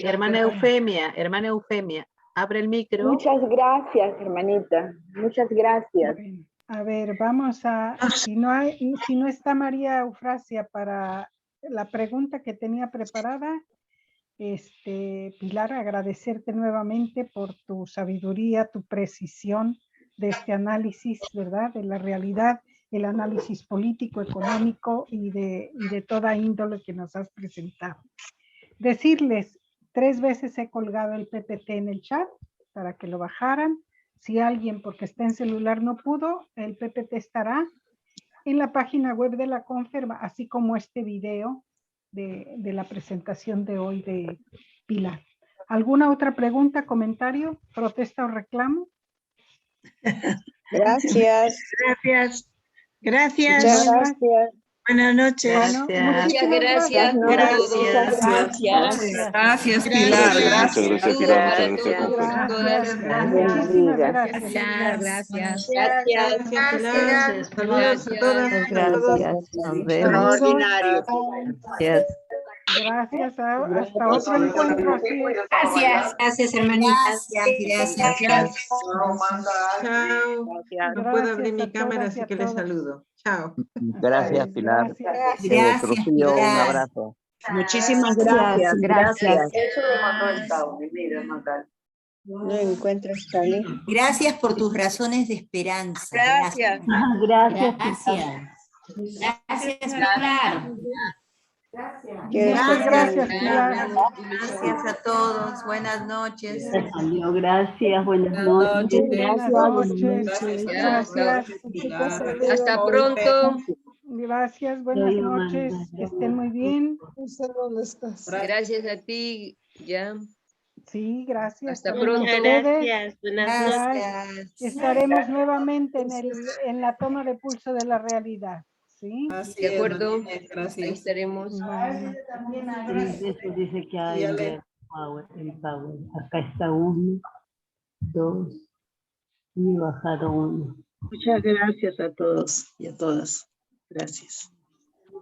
Hermana Eufemia, abre el micro. Muchas gracias, hermanita. Muchas gracias. Bueno, a ver, vamos a, si no está María Eufrasia para la pregunta que tenía preparada, Pilar, agradecerte nuevamente por tu sabiduría, tu precisión de este análisis, ¿verdad? De la realidad, el análisis político, económico y de toda índole que nos has presentado. Decirles, 3 veces he colgado el PPT en el chat para que lo bajaran. Si alguien, porque está en celular, no pudo, el PPT estará en la página web de la Conferma, así como este video de la presentación de hoy de Pilar. ¿Alguna otra pregunta, comentario, protesta o reclamo? Gracias. Gracias. Gracias. Muchas gracias. Buenas noches. Bueno, muchísimas gracias. Gracias, Pilar. Muchas gracias, Pilar. Muchas gracias por todo. Muchísimas gracias. Gracias. Gracias. Saludos a todas. Gracias. Nos vemos. Extraordinario. Gracias. Hasta otro encuentro. Así es. Gracias, hermanitas. Gracias. Chao. No puedo abrir mi Gracias a cámara, todas y así a que les todos. saludo. Chao. Gracias, Pilar. Gracias. Rocío, un abrazo. Muchísimas gracias. Gracias. Eso lo mandó el Tao, mi vida, Macal. No encuentro esta lista. Gracias por tus razones de esperanza. Gracias. Gracias. Gracias, Pilar. Gracias, Pilar. Gracias a todos. Buenas noches. Gracias, buenas noches. Buenas noches. Gracias. Hasta pronto. Gracias, buenas noches. Que estén muy bien. ¿Dónde estás? Gracias a ti, ya. Sí, gracias. Hasta también a pronto. ustedes. Gracias. Estaremos nuevamente en la toma de pulso de la realidad. ¿Sí? De acuerdo. Ahí estaremos. Vale. Dice que hay el power. Acá está 1, 2 y bajado 1. Muchas gracias a todos y a todas. Gracias.